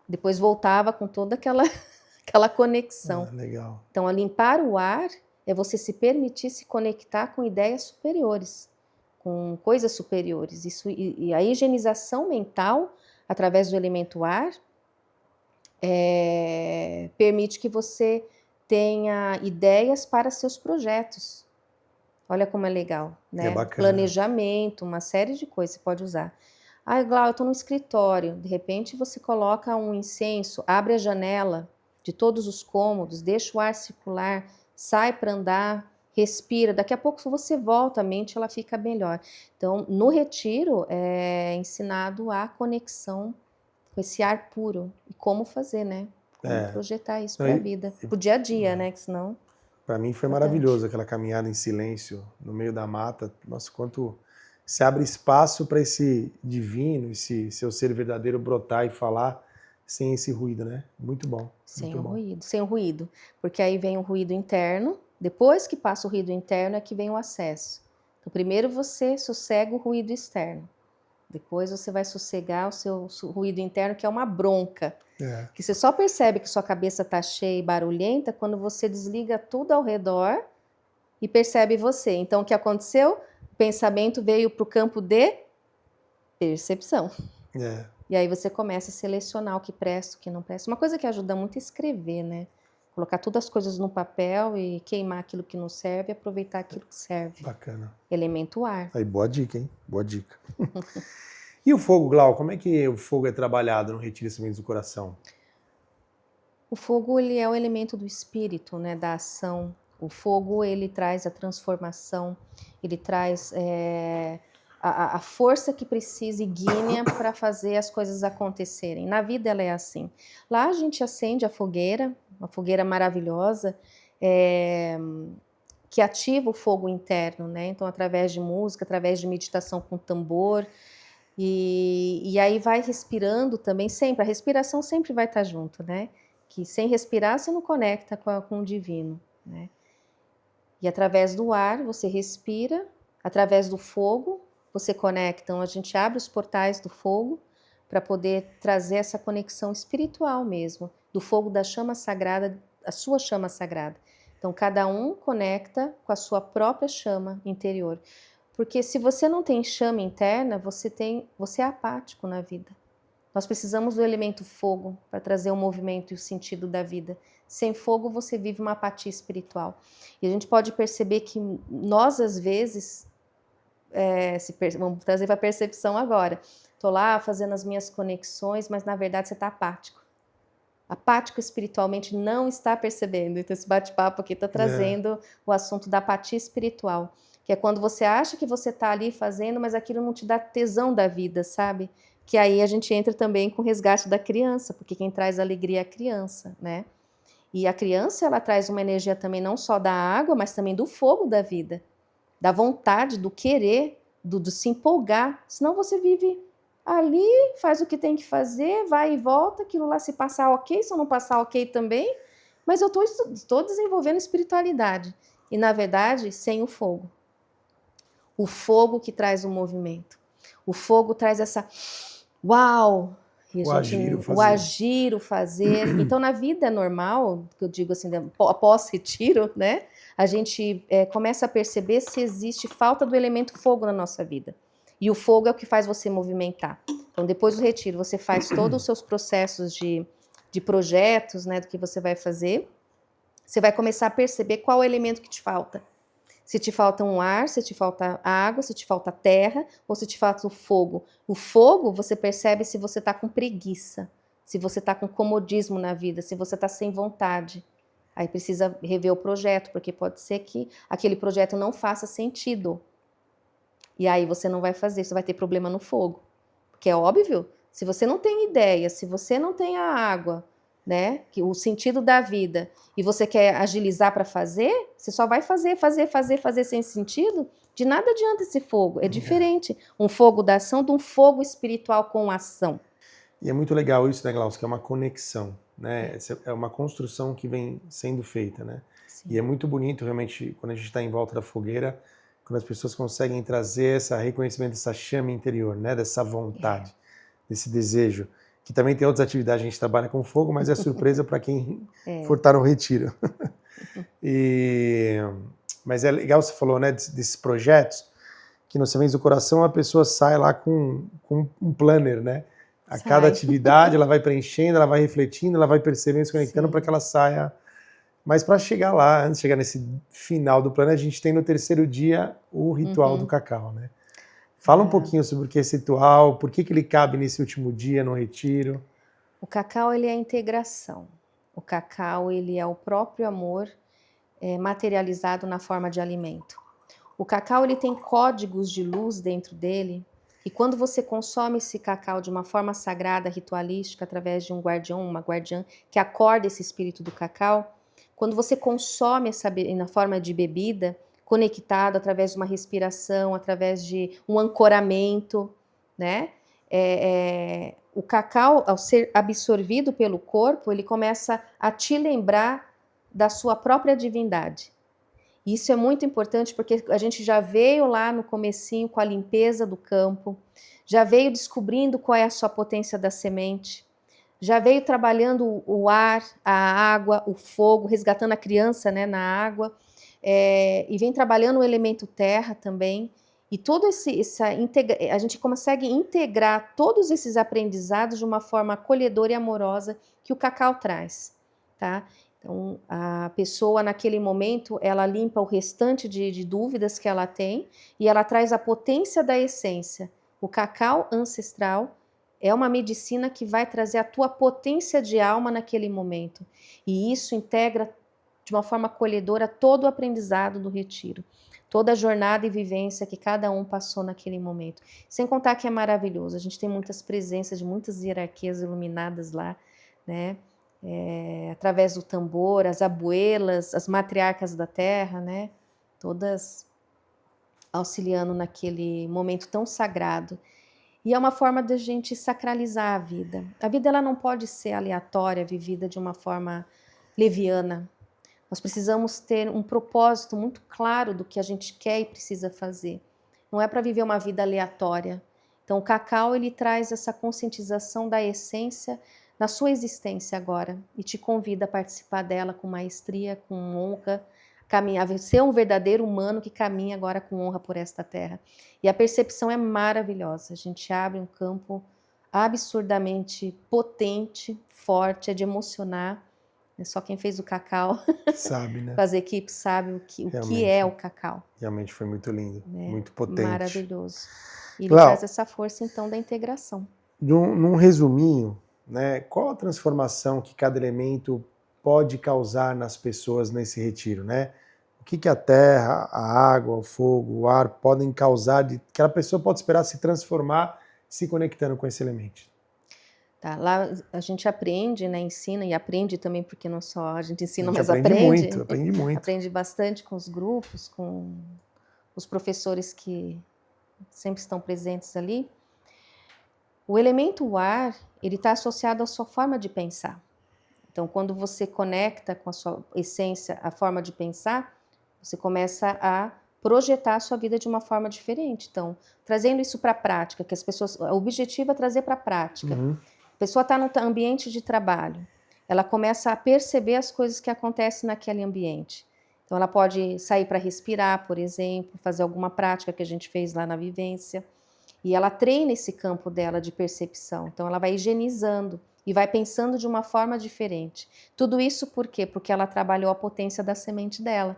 Depois voltava com toda aquela conexão. Legal. Então, limpar o ar é você se permitir se conectar com ideias superiores, com coisas superiores. Isso, e a higienização mental, através do elemento ar, permite que você tenha ideias para seus projetos. Olha como é legal, né? É bacana. Planejamento, uma série de coisas você pode usar. Glaucia, eu estou no escritório. De repente você coloca um incenso, abre a janela de todos os cômodos, deixa o ar circular, sai para andar, respira. Daqui a pouco você volta, a mente ela fica melhor. Então, no retiro é ensinado a conexão com esse ar puro. E como fazer, né? Como projetar isso para a vida, para o dia a dia, né? Que senão... Para mim foi maravilhoso aquela caminhada em silêncio no meio da mata. Nossa, quanto se abre espaço para esse divino, esse seu ser verdadeiro brotar e falar sem esse ruído, né? Muito bom. Sem o ruído. Porque aí vem o ruído interno, depois que passa o ruído interno é que vem o acesso. Então, primeiro você sossega o ruído externo. Depois você vai sossegar o seu ruído interno, que é uma bronca. Que você só percebe que sua cabeça está cheia e barulhenta quando você desliga tudo ao redor e percebe você. Então, o que aconteceu? O pensamento veio para o campo de percepção. E aí você começa a selecionar o que presta, o que não presta. Uma coisa que ajuda muito é escrever, né? Colocar todas as coisas no papel e queimar aquilo que não serve e aproveitar aquilo que serve. Bacana. Elemento ar. Aí, boa dica, hein? Boa dica. E o fogo, Glau? Como é que o fogo é trabalhado no Retiro de Sementes do Coração? O fogo, ele é o elemento do espírito, né? Da ação. O fogo, ele traz a transformação, ele traz a força que precisa idônea para fazer as coisas acontecerem. Na vida ela é assim. Lá a gente acende a fogueira, uma fogueira maravilhosa, que ativa o fogo interno, né? Então, através de música, através de meditação com tambor, e aí vai respirando também, sempre, a respiração sempre vai estar junto, né? Que sem respirar você não conecta com o divino, né? E através do ar você respira, através do fogo você conecta. Então a gente abre os portais do fogo para poder trazer essa conexão espiritual mesmo, do fogo da chama sagrada, a sua chama sagrada. Então cada um conecta com a sua própria chama interior. Porque se você não tem chama interna, você é apático na vida. Nós precisamos do elemento fogo para trazer o movimento e o sentido da vida. Sem fogo você vive uma apatia espiritual. E a gente pode perceber que nós, às vezes, vamos trazer para a percepção agora. Estou lá fazendo as minhas conexões, mas na verdade você está apático. Apático espiritualmente não está percebendo. Então esse bate-papo aqui está trazendo o assunto da apatia espiritual. Que é quando você acha que você está ali fazendo, mas aquilo não te dá tesão da vida, sabe? Que aí a gente entra também com o resgate da criança, porque quem traz alegria é a criança, né? E a criança, ela traz uma energia também não só da água, mas também do fogo da vida, da vontade, do querer, do se empolgar. Senão você vive ali, faz o que tem que fazer, vai e volta, aquilo lá se passar ok, se eu não passar ok também, mas eu estou desenvolvendo espiritualidade. E, na verdade, sem o fogo. O fogo que traz o movimento. O fogo traz essa... Uau! E o agir, o fazer. Então, na vida normal, que eu digo assim, após retiro, né? A gente começa a perceber se existe falta do elemento fogo na nossa vida. E o fogo é o que faz você movimentar. Então, depois do retiro, você faz todos os seus processos de projetos, né? Do que você vai fazer. Você vai começar a perceber qual é o elemento que te falta. Se te falta um ar, se te falta água, se te falta terra, ou se te falta o fogo. O fogo, você percebe se você está com preguiça, se você está com comodismo na vida, se você está sem vontade. Aí precisa rever o projeto, porque pode ser que aquele projeto não faça sentido. E aí você não vai fazer, você vai ter problema no fogo. Porque é óbvio, se você não tem ideia, se você não tem a água, né, que o sentido da vida, e você quer agilizar para fazer, você só vai fazer sem sentido, de nada adianta esse fogo, é diferente um fogo da ação de um fogo espiritual com ação. E é muito legal isso, né, Glaucio, que é uma conexão, né, é uma construção que vem sendo feita, né, Sim. E é muito bonito realmente quando a gente está em volta da fogueira, quando as pessoas conseguem trazer esse reconhecimento dessa chama interior, né, dessa vontade, desse desejo, que também tem outras atividades, a gente trabalha com fogo, mas é surpresa para quem for estar no retiro. Mas é legal, você falou, né, desses projetos, que no Sementes do Coração a pessoa sai lá com um planner, né? A cada atividade ela vai preenchendo, ela vai refletindo, ela vai percebendo, se conectando para que ela saia. Mas para chegar lá, antes de chegar nesse final do planner, a gente tem no terceiro dia o ritual do cacau, né? Fala um pouquinho sobre o que é esse ritual, por que ele cabe nesse último dia, no retiro. O cacau, ele é a integração. O cacau, ele é o próprio amor materializado na forma de alimento. O cacau, ele tem códigos de luz dentro dele, e quando você consome esse cacau de uma forma sagrada, ritualística, através de um guardião, uma guardiã, que acorda esse espírito do cacau, quando você consome na forma de bebida, conectado através de uma respiração, através de um ancoramento, né? O cacau, ao ser absorvido pelo corpo, ele começa a te lembrar da sua própria divindade. Isso é muito importante porque a gente já veio lá no comecinho com a limpeza do campo, já veio descobrindo qual é a sua potência da semente, já veio trabalhando o ar, a água, o fogo, resgatando a criança, né, na água, e vem trabalhando o elemento terra também, e todo a gente consegue integrar todos esses aprendizados de uma forma acolhedora e amorosa que o cacau traz, tá? Então, a pessoa naquele momento, ela limpa o restante de dúvidas que ela tem e ela traz a potência da essência. O cacau ancestral é uma medicina que vai trazer a tua potência de alma naquele momento. E isso integra de uma forma acolhedora todo o aprendizado do retiro. toda a jornada e vivência que cada um passou naquele momento. Sem contar que é maravilhoso, a gente tem muitas presenças de muitas hierarquias iluminadas lá, né? Através do tambor, as abuelas, as matriarcas da terra, né? Todas auxiliando naquele momento tão sagrado. E é uma forma da gente sacralizar a vida. A vida ela não pode ser aleatória, vivida de uma forma leviana. Nós precisamos ter um propósito muito claro do que a gente quer e precisa fazer. Não é para viver uma vida aleatória. Então o cacau ele traz essa conscientização da essência na sua existência agora e te convida a participar dela com maestria, com honra, caminhar, ser um verdadeiro humano que caminha agora com honra por esta terra. E a percepção é maravilhosa. A gente abre um campo absurdamente potente, forte, é de emocionar. Só quem fez o cacau sabe, né? com as equipes sabe o que é o cacau. Realmente foi muito lindo, né? muito potente. Maravilhoso. E ele Clau, traz essa força, então, da integração. Num resuminho, né, qual a transformação que cada elemento pode causar nas pessoas nesse retiro, né? O que a terra, a água, o fogo, o ar podem causar, que a pessoa pode esperar se transformar se conectando com esse elemento? Tá, lá a gente aprende, né, ensina e aprende também, porque não só a gente ensina, mas aprende aprende. Aprende muito. Aprende bastante com os grupos, com os professores que sempre estão presentes ali. O elemento ar, ele está associado à sua forma de pensar. Então, quando você conecta com a sua essência, a forma de pensar, você começa a projetar a sua vida de uma forma diferente. Então, trazendo isso para a prática, que as pessoas, o objetivo é trazer para a prática. Uhum. A pessoa está no ambiente de trabalho, ela começa a perceber as coisas que acontecem naquele ambiente. Então, ela pode sair para respirar, por exemplo, fazer alguma prática que a gente fez lá na vivência. E ela treina esse campo dela de percepção. Então, ela vai higienizando e vai pensando de uma forma diferente. Tudo isso por quê? Porque ela trabalhou a potência da semente dela.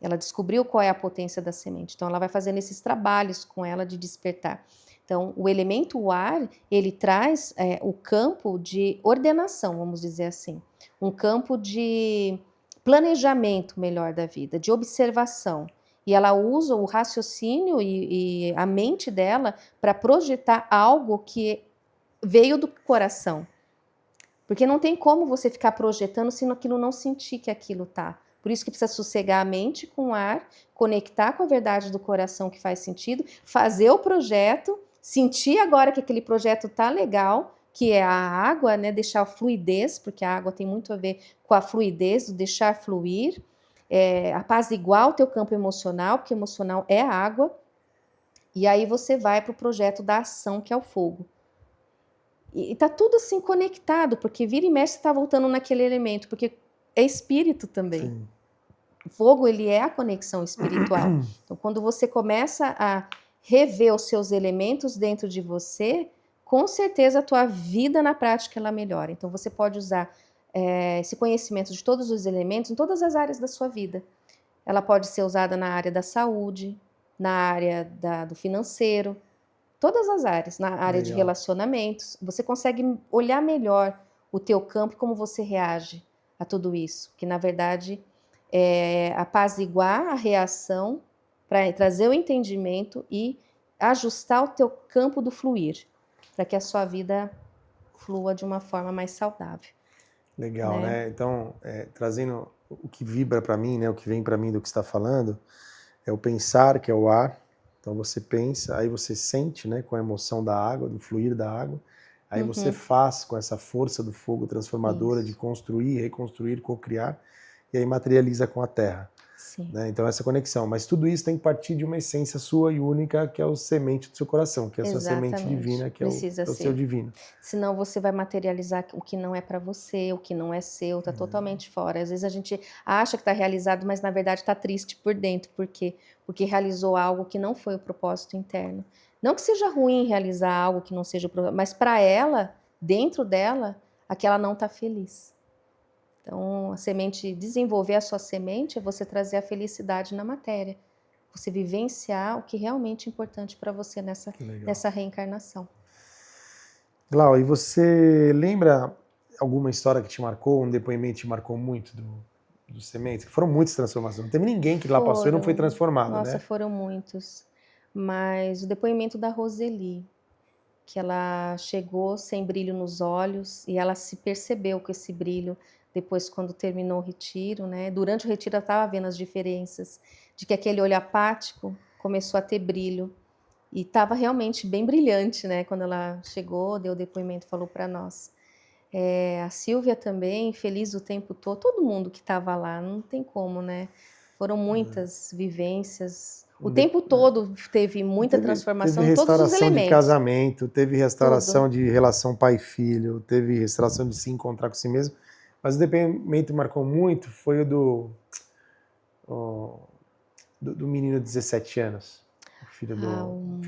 Ela descobriu qual é a potência da semente. Então, ela vai fazendo esses trabalhos com ela de despertar. Então, o elemento ar, ele traz o campo de ordenação, vamos dizer assim. Um campo de planejamento melhor da vida, de observação. E ela usa o raciocínio e a mente dela para projetar algo que veio do coração. Porque não tem como você ficar projetando se aquilo não sentir que aquilo tá. Por isso que precisa sossegar a mente com o ar, conectar com a verdade do coração que faz sentido, fazer o projeto, sentir agora que aquele projeto tá legal, que é a água, né? Deixar a fluidez, porque a água tem muito a ver com a fluidez, do deixar fluir. Apaziguar o teu campo emocional, porque emocional é a água. E aí você vai para o projeto da ação, que é o fogo. E tá tudo assim conectado, porque vira e mexe está voltando naquele elemento, porque é espírito também. Sim. O fogo, ele é a conexão espiritual. Então, quando você começa a rever os seus elementos dentro de você, com certeza a tua vida na prática ela melhora. Então, você pode usar esse conhecimento de todos os elementos em todas as áreas da sua vida. Ela pode ser usada na área da saúde, na área do financeiro, todas as áreas, na área de relacionamentos. Você consegue olhar melhor o teu campo e como você reage a tudo isso, que na verdade é apaziguar a reação para trazer o entendimento e ajustar o teu campo do fluir, para que a sua vida flua de uma forma mais saudável. Legal, né? Então, trazendo o que vibra para mim, né? O que vem para mim do que está falando, é o pensar, que é o ar. Então você pensa, aí você sente, né? Com a emoção da água, do fluir da água. Aí você faz com essa força do fogo transformadora de construir, reconstruir, cocriar, e aí materializa com a terra. Sim. Né? Então essa conexão. Mas tudo isso tem que partir de uma essência sua e única, que é o semente do seu coração, que é a sua semente divina, que é o seu divino. Senão você vai materializar o que não é para você, o que não é seu, está totalmente fora. Às vezes a gente acha que está realizado, mas na verdade está triste por dentro. Por quê? Porque realizou algo que não foi o propósito interno. Não que seja ruim realizar algo que não seja o propósito, mas para ela, dentro dela, aquela não está feliz. Então, a semente, desenvolver a sua semente é você trazer a felicidade na matéria. Você vivenciar o que realmente é importante para você nessa reencarnação. Glau, e você lembra alguma história que te marcou, um depoimento que te marcou muito dos sementes? Foram muitas transformações. Não teve ninguém que lá passou e não foi transformado, Nossa, né? foram muitos. Mas o depoimento da Roseli, que ela chegou sem brilho nos olhos e ela se percebeu com esse brilho depois quando terminou o retiro, né? Durante o retiro ela estava vendo as diferenças, de que aquele olho apático começou a ter brilho e estava realmente bem brilhante, né? Quando ela chegou, deu o depoimento, falou para nós. A Silvia também, feliz o tempo todo, todo mundo que estava lá, não tem como, né? Foram muitas vivências. O tempo todo teve muita transformação Teve em todos os restauração de elementos. casamento, teve restauração Tudo. de relação pai-filho, teve restauração de se encontrar com si mesmo. Mas o depoimento que marcou muito foi o do menino de 17 anos. O filho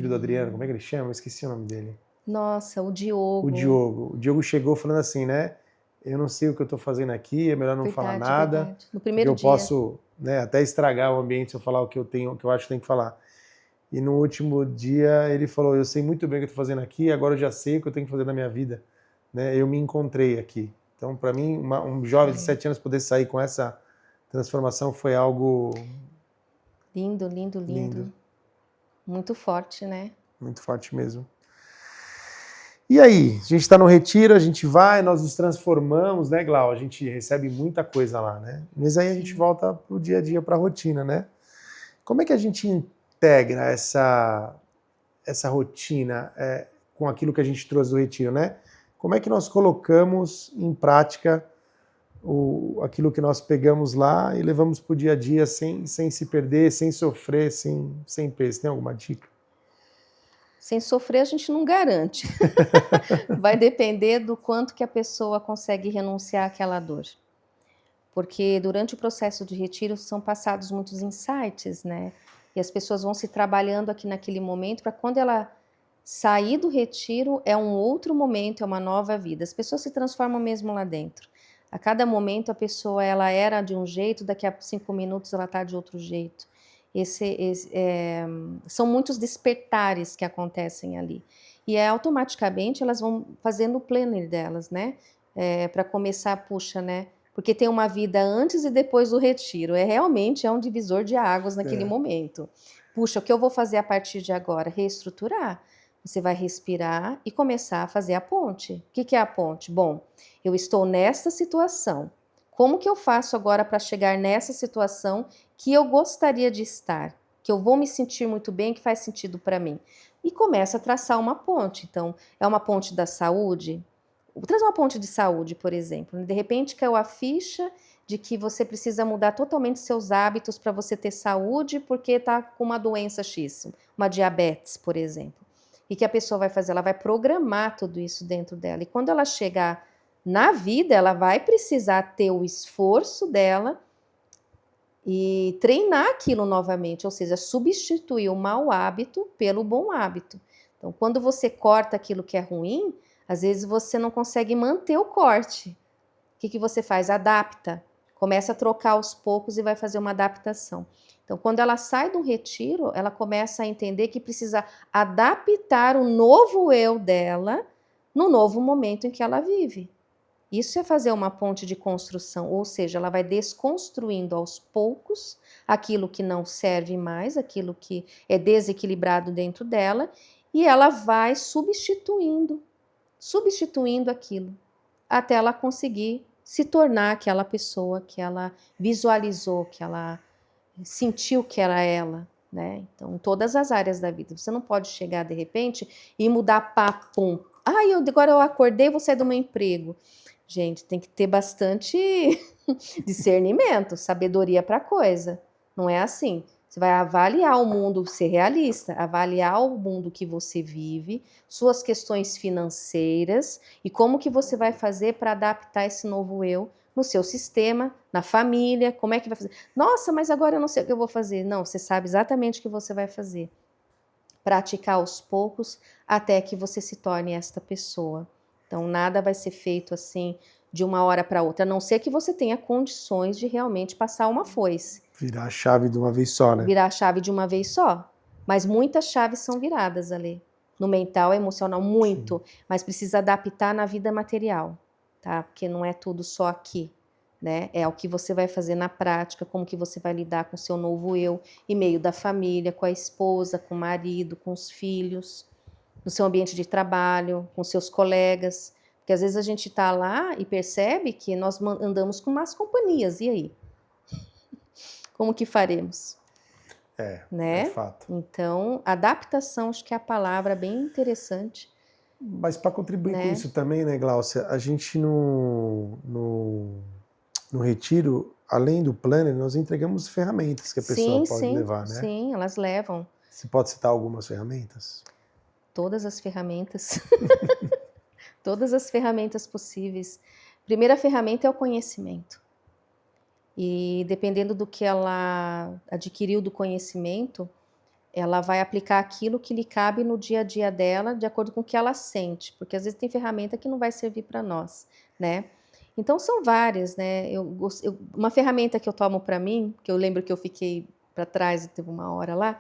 do Adriano, como é que ele chama? Eu esqueci o nome dele. Nossa, o Diogo. O Diogo chegou falando assim, né? Eu não sei o que eu estou fazendo aqui, é melhor não falar nada. Verdade. No primeiro dia. Eu posso, né, até estragar o ambiente se eu falar o que eu tenho, o que eu acho que tem que falar. E no último dia ele falou, eu sei muito bem o que eu estou fazendo aqui, agora eu já sei o que eu tenho que fazer na minha vida. Né? Eu me encontrei aqui. Então, para mim, um jovem de 7 anos poder sair com essa transformação foi algo... Lindo, lindo, lindo. Muito forte, né? Muito forte mesmo. E aí, a gente está no retiro, a gente vai, nós nos transformamos, né, Glau? A gente recebe muita coisa lá, né? Mas aí a gente volta pro dia a dia, para a rotina, né? Como é que a gente integra essa rotina com aquilo que a gente trouxe do retiro, né? Como é que nós colocamos em prática aquilo que nós pegamos lá e levamos para o dia a dia sem se perder, sem sofrer, sem peso? Tem alguma dica? Sem sofrer a gente não garante. Vai depender do quanto que a pessoa consegue renunciar àquela dor. Porque durante o processo de retiro são passados muitos insights, né? E as pessoas vão se trabalhando aqui naquele momento para quando ela sair do retiro é um outro momento, é uma nova vida. As pessoas se transformam mesmo lá dentro. A cada momento a pessoa ela era de um jeito, daqui a 5 minutos ela está de outro jeito. São muitos despertares que acontecem ali. E automaticamente elas vão fazendo o planner delas, né? Para começar, puxa, né? Porque tem uma vida antes e depois do retiro. Realmente um divisor de águas naquele momento. Puxa, o que eu vou fazer a partir de agora? Reestruturar. Você vai respirar e começar a fazer a ponte. O que é a ponte? Bom, eu estou nesta situação. Como que eu faço agora para chegar nessa situação que eu gostaria de estar? Que eu vou me sentir muito bem, que faz sentido para mim? E começa a traçar uma ponte. Então, é uma ponte da saúde? Traz uma ponte de saúde, por exemplo. De repente caiu a ficha de que você precisa mudar totalmente seus hábitos para você ter saúde porque está com uma doença X, uma diabetes, por exemplo. E que a pessoa vai fazer? Ela vai programar tudo isso dentro dela. E quando ela chegar na vida, ela vai precisar ter o esforço dela e treinar aquilo novamente, ou seja, substituir o mau hábito pelo bom hábito. Então, quando você corta aquilo que é ruim, às vezes você não consegue manter o corte. O que você faz? Adapta. Começa a trocar aos poucos e vai fazer uma adaptação. Então, quando ela sai do retiro, ela começa a entender que precisa adaptar o novo eu dela no novo momento em que ela vive. Isso é fazer uma ponte de construção, ou seja, ela vai desconstruindo aos poucos aquilo que não serve mais, aquilo que é desequilibrado dentro dela, e ela vai substituindo aquilo, até ela conseguir se tornar aquela pessoa que ela visualizou, que ela sentiu que era ela, né? Então, em todas as áreas da vida. Você não pode chegar, de repente, e mudar papum. Agora eu acordei e vou sair do meu emprego. Gente, tem que ter bastante discernimento, sabedoria para a coisa. Não é assim. Você vai avaliar o mundo, ser realista, avaliar o mundo que você vive, suas questões financeiras e como que você vai fazer para adaptar esse novo eu no seu sistema, na família, como é que vai fazer? Nossa, mas agora eu não sei o que eu vou fazer. Não, você sabe exatamente o que você vai fazer. Praticar aos poucos até que você se torne esta pessoa. Então, nada vai ser feito assim de uma hora para outra, a não ser que você tenha condições de realmente passar uma foice. Virar a chave de uma vez só, né? Virar a chave de uma vez só. Mas muitas chaves são viradas ali. No mental, emocional, muito. Sim. Mas precisa adaptar na vida material, tá? Porque não é tudo só aqui. né? É o que você vai fazer na prática, como que você vai lidar com o seu novo eu, em meio da família, com a esposa, com o marido, com os filhos, no seu ambiente de trabalho, com seus colegas. Porque às vezes a gente está lá e percebe que nós andamos com más companhias. E aí? Como que faremos? É fato. Então, adaptação, acho que é a palavra bem interessante. Mas para contribuir com isso também, né, Gláucia, a gente no retiro, além do planner, nós entregamos ferramentas que a pessoa pode levar, né? Sim, elas levam. Você pode citar algumas ferramentas? Todas as ferramentas. Todas as ferramentas possíveis. Primeira ferramenta é o conhecimento. E dependendo do que ela adquiriu do conhecimento, ela vai aplicar aquilo que lhe cabe no dia a dia dela, de acordo com o que ela sente, porque às vezes tem ferramenta que não vai servir para nós, né? Então são várias, né? Uma ferramenta que eu tomo para mim, que eu lembro que eu fiquei para trás, teve uma hora lá,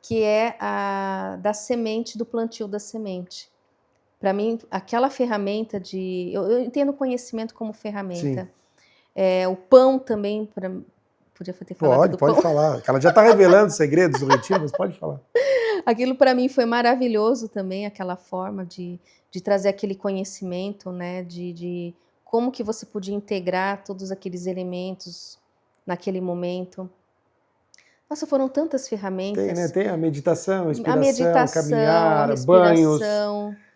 que é a da semente, do plantio da semente. Para mim, aquela ferramenta eu entendo o conhecimento como ferramenta. Sim. O pão também, podia ter falado do pão. Pode falar. Ela já está revelando segredos do retiro, mas pode falar. Aquilo para mim foi maravilhoso também, aquela forma de trazer aquele conhecimento, né, de como que você podia integrar todos aqueles elementos naquele momento. Nossa, foram tantas ferramentas. Tem, né? Tem a meditação, a inspiração, caminhar, a banhos,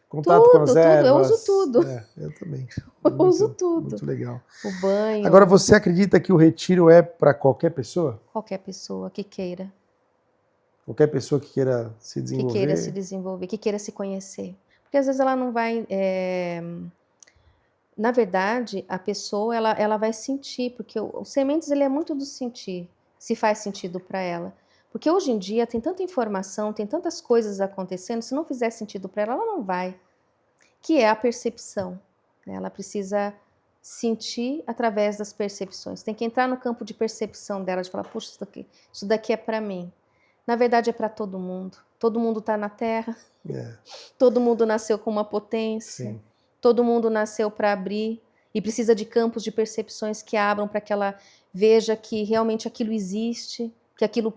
contato com as ervas. Eu uso tudo. Eu também. Eu uso tudo. Muito legal. O banho. Agora, você acredita que o retiro é para qualquer pessoa? Qualquer pessoa que queira. Qualquer pessoa que queira se desenvolver? Que queira se desenvolver, que queira se conhecer. Porque às vezes ela não vai... Na verdade, a pessoa ela vai sentir, porque o sementes ele é muito do sentir, se faz sentido para ela. Porque hoje em dia tem tanta informação, tem tantas coisas acontecendo, se não fizer sentido para ela não vai. Que é a percepção. Né? Ela precisa sentir através das percepções. Tem que entrar no campo de percepção dela, de falar, puxa, isso daqui é para mim. Na verdade é para todo mundo. Todo mundo está na Terra. Todo mundo nasceu com uma potência. Sim. Todo mundo nasceu para abrir e precisa de campos de percepções que abram para que ela veja que realmente aquilo existe, que aquilo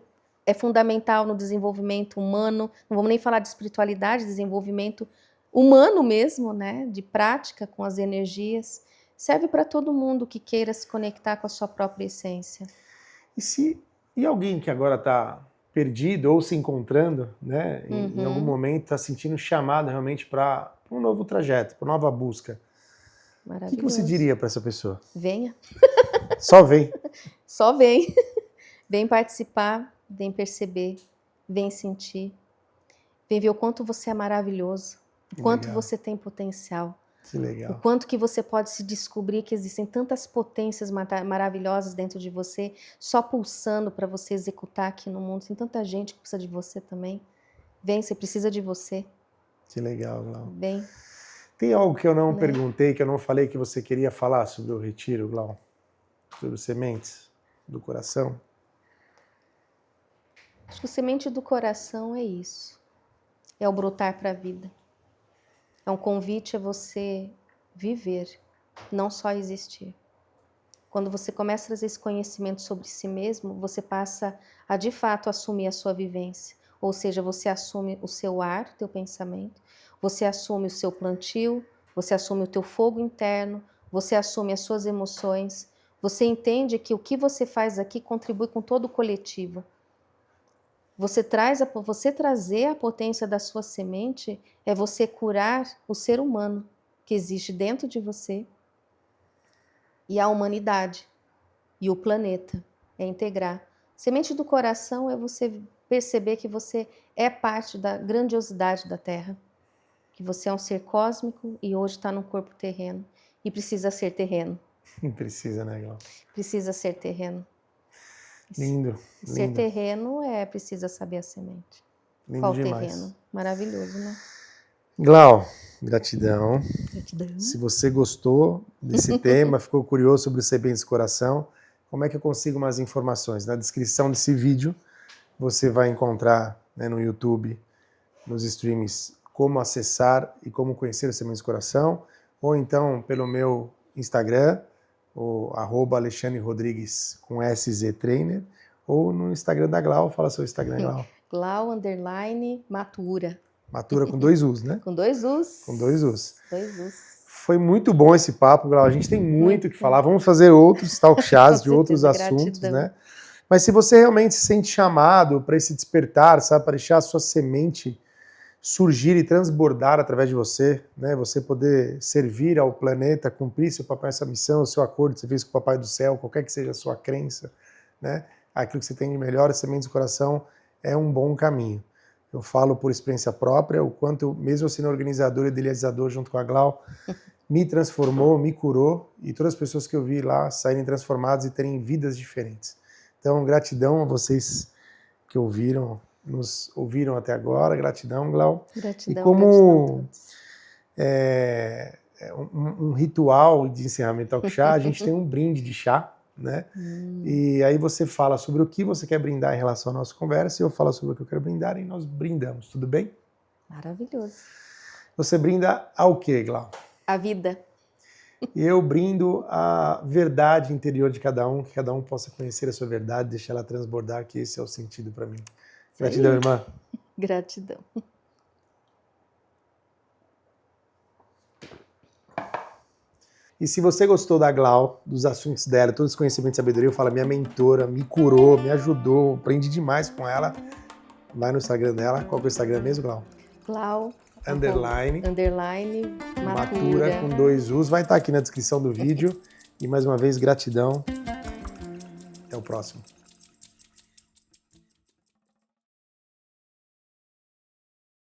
é fundamental no desenvolvimento humano. Não vamos nem falar de espiritualidade, desenvolvimento humano mesmo, né? De prática com as energias. Serve para todo mundo que queira se conectar com a sua própria essência. E alguém que agora está perdido ou se encontrando, né? Em algum momento está sentindo chamado realmente para um novo trajeto, para uma nova busca. O que você diria para essa pessoa? Venha. Só vem. Só vem. Vem participar, vem perceber, vem sentir. Vem ver o quanto você é maravilhoso, o quanto você tem potencial. Que legal. O quanto que você pode se descobrir que existem tantas potências maravilhosas dentro de você, só pulsando para você executar aqui no mundo. Tem tanta gente que precisa de você também. Vem, você precisa de você. Que legal, Glau. Vem. Tem algo que eu não perguntei, que eu não falei, que você queria falar sobre o retiro, Glau? Sobre sementes do coração? Acho que o semente do coração é isso. É o brotar para a vida. É um convite a você viver, não só existir. Quando você começa a trazer esse conhecimento sobre si mesmo, você passa a, de fato, assumir a sua vivência. Ou seja, você assume o seu ar, o teu pensamento, você assume o seu plantio, você assume o teu fogo interno, você assume as suas emoções, você entende que o que você faz aqui contribui com todo o coletivo. Você trazer a potência da sua semente é você curar o ser humano que existe dentro de você e a humanidade e o planeta. É integrar. Semente do coração é você perceber que você é parte da grandiosidade da Terra, que você é um ser cósmico e hoje está num corpo terreno e precisa ser terreno. Precisa, né, Glau? Precisa ser terreno. Lindo. Ser terreno precisa saber a semente. Lindo Qual demais. terreno? Maravilhoso, né? Glau, gratidão. Gratidão. Se você gostou desse tema, ficou curioso sobre os sementes do coração, como é que eu consigo mais informações? Na descrição desse vídeo você vai encontrar, né, no YouTube, nos streams, como acessar e como conhecer os sementes do coração, ou então pelo meu Instagram, o @Alexandre Rodrigues com SZ Trainer, ou no Instagram da Glau. Fala seu Instagram, Glau. Glau_Matura. Matura com 2 U's, né? Com 2 U's. Com 2 U's. 2 U's. Foi muito bom esse papo, Glau. A gente tem muito o que falar. Vamos fazer outros talk chats de outros assuntos, né? Mas se você realmente se sente chamado para esse despertar, sabe, para deixar a sua semente surgir e transbordar através de você, né? Você poder servir ao planeta, cumprir seu papel, essa missão, o seu acordo que você fez com o Papai do Céu, qualquer que seja a sua crença, né? Aquilo que você tem de melhor, as sementes do coração, é um bom caminho. Eu falo por experiência própria, o quanto, mesmo eu sendo organizador e idealizador junto com a Glau, me transformou, me curou, e todas as pessoas que eu vi lá saírem transformadas e terem vidas diferentes. Então, gratidão a vocês que nos ouviram até agora. Gratidão, Glau. Gratidão, e como gratidão um ritual de encerramento ao chá, a gente tem um brinde de chá, né? E aí você fala sobre o que você quer brindar em relação à nossa conversa, e eu falo sobre o que eu quero brindar, e nós brindamos. Tudo bem? Maravilhoso. Você brinda ao quê, Glau? A vida. E eu brindo a verdade interior de cada um, que cada um possa conhecer a sua verdade, deixar ela transbordar, que esse é o sentido para mim. Gratidão, irmã. Gratidão. E se você gostou da Glau, dos assuntos dela, todo esse conhecimento e sabedoria, eu falo, minha mentora, me curou, me ajudou, aprendi demais com ela. Vai no Instagram dela. Qual que é o Instagram mesmo, Glau? Glau. Underline. Matura. Com 2 U's. Vai estar aqui na descrição do vídeo. E mais uma vez, gratidão. Até o próximo.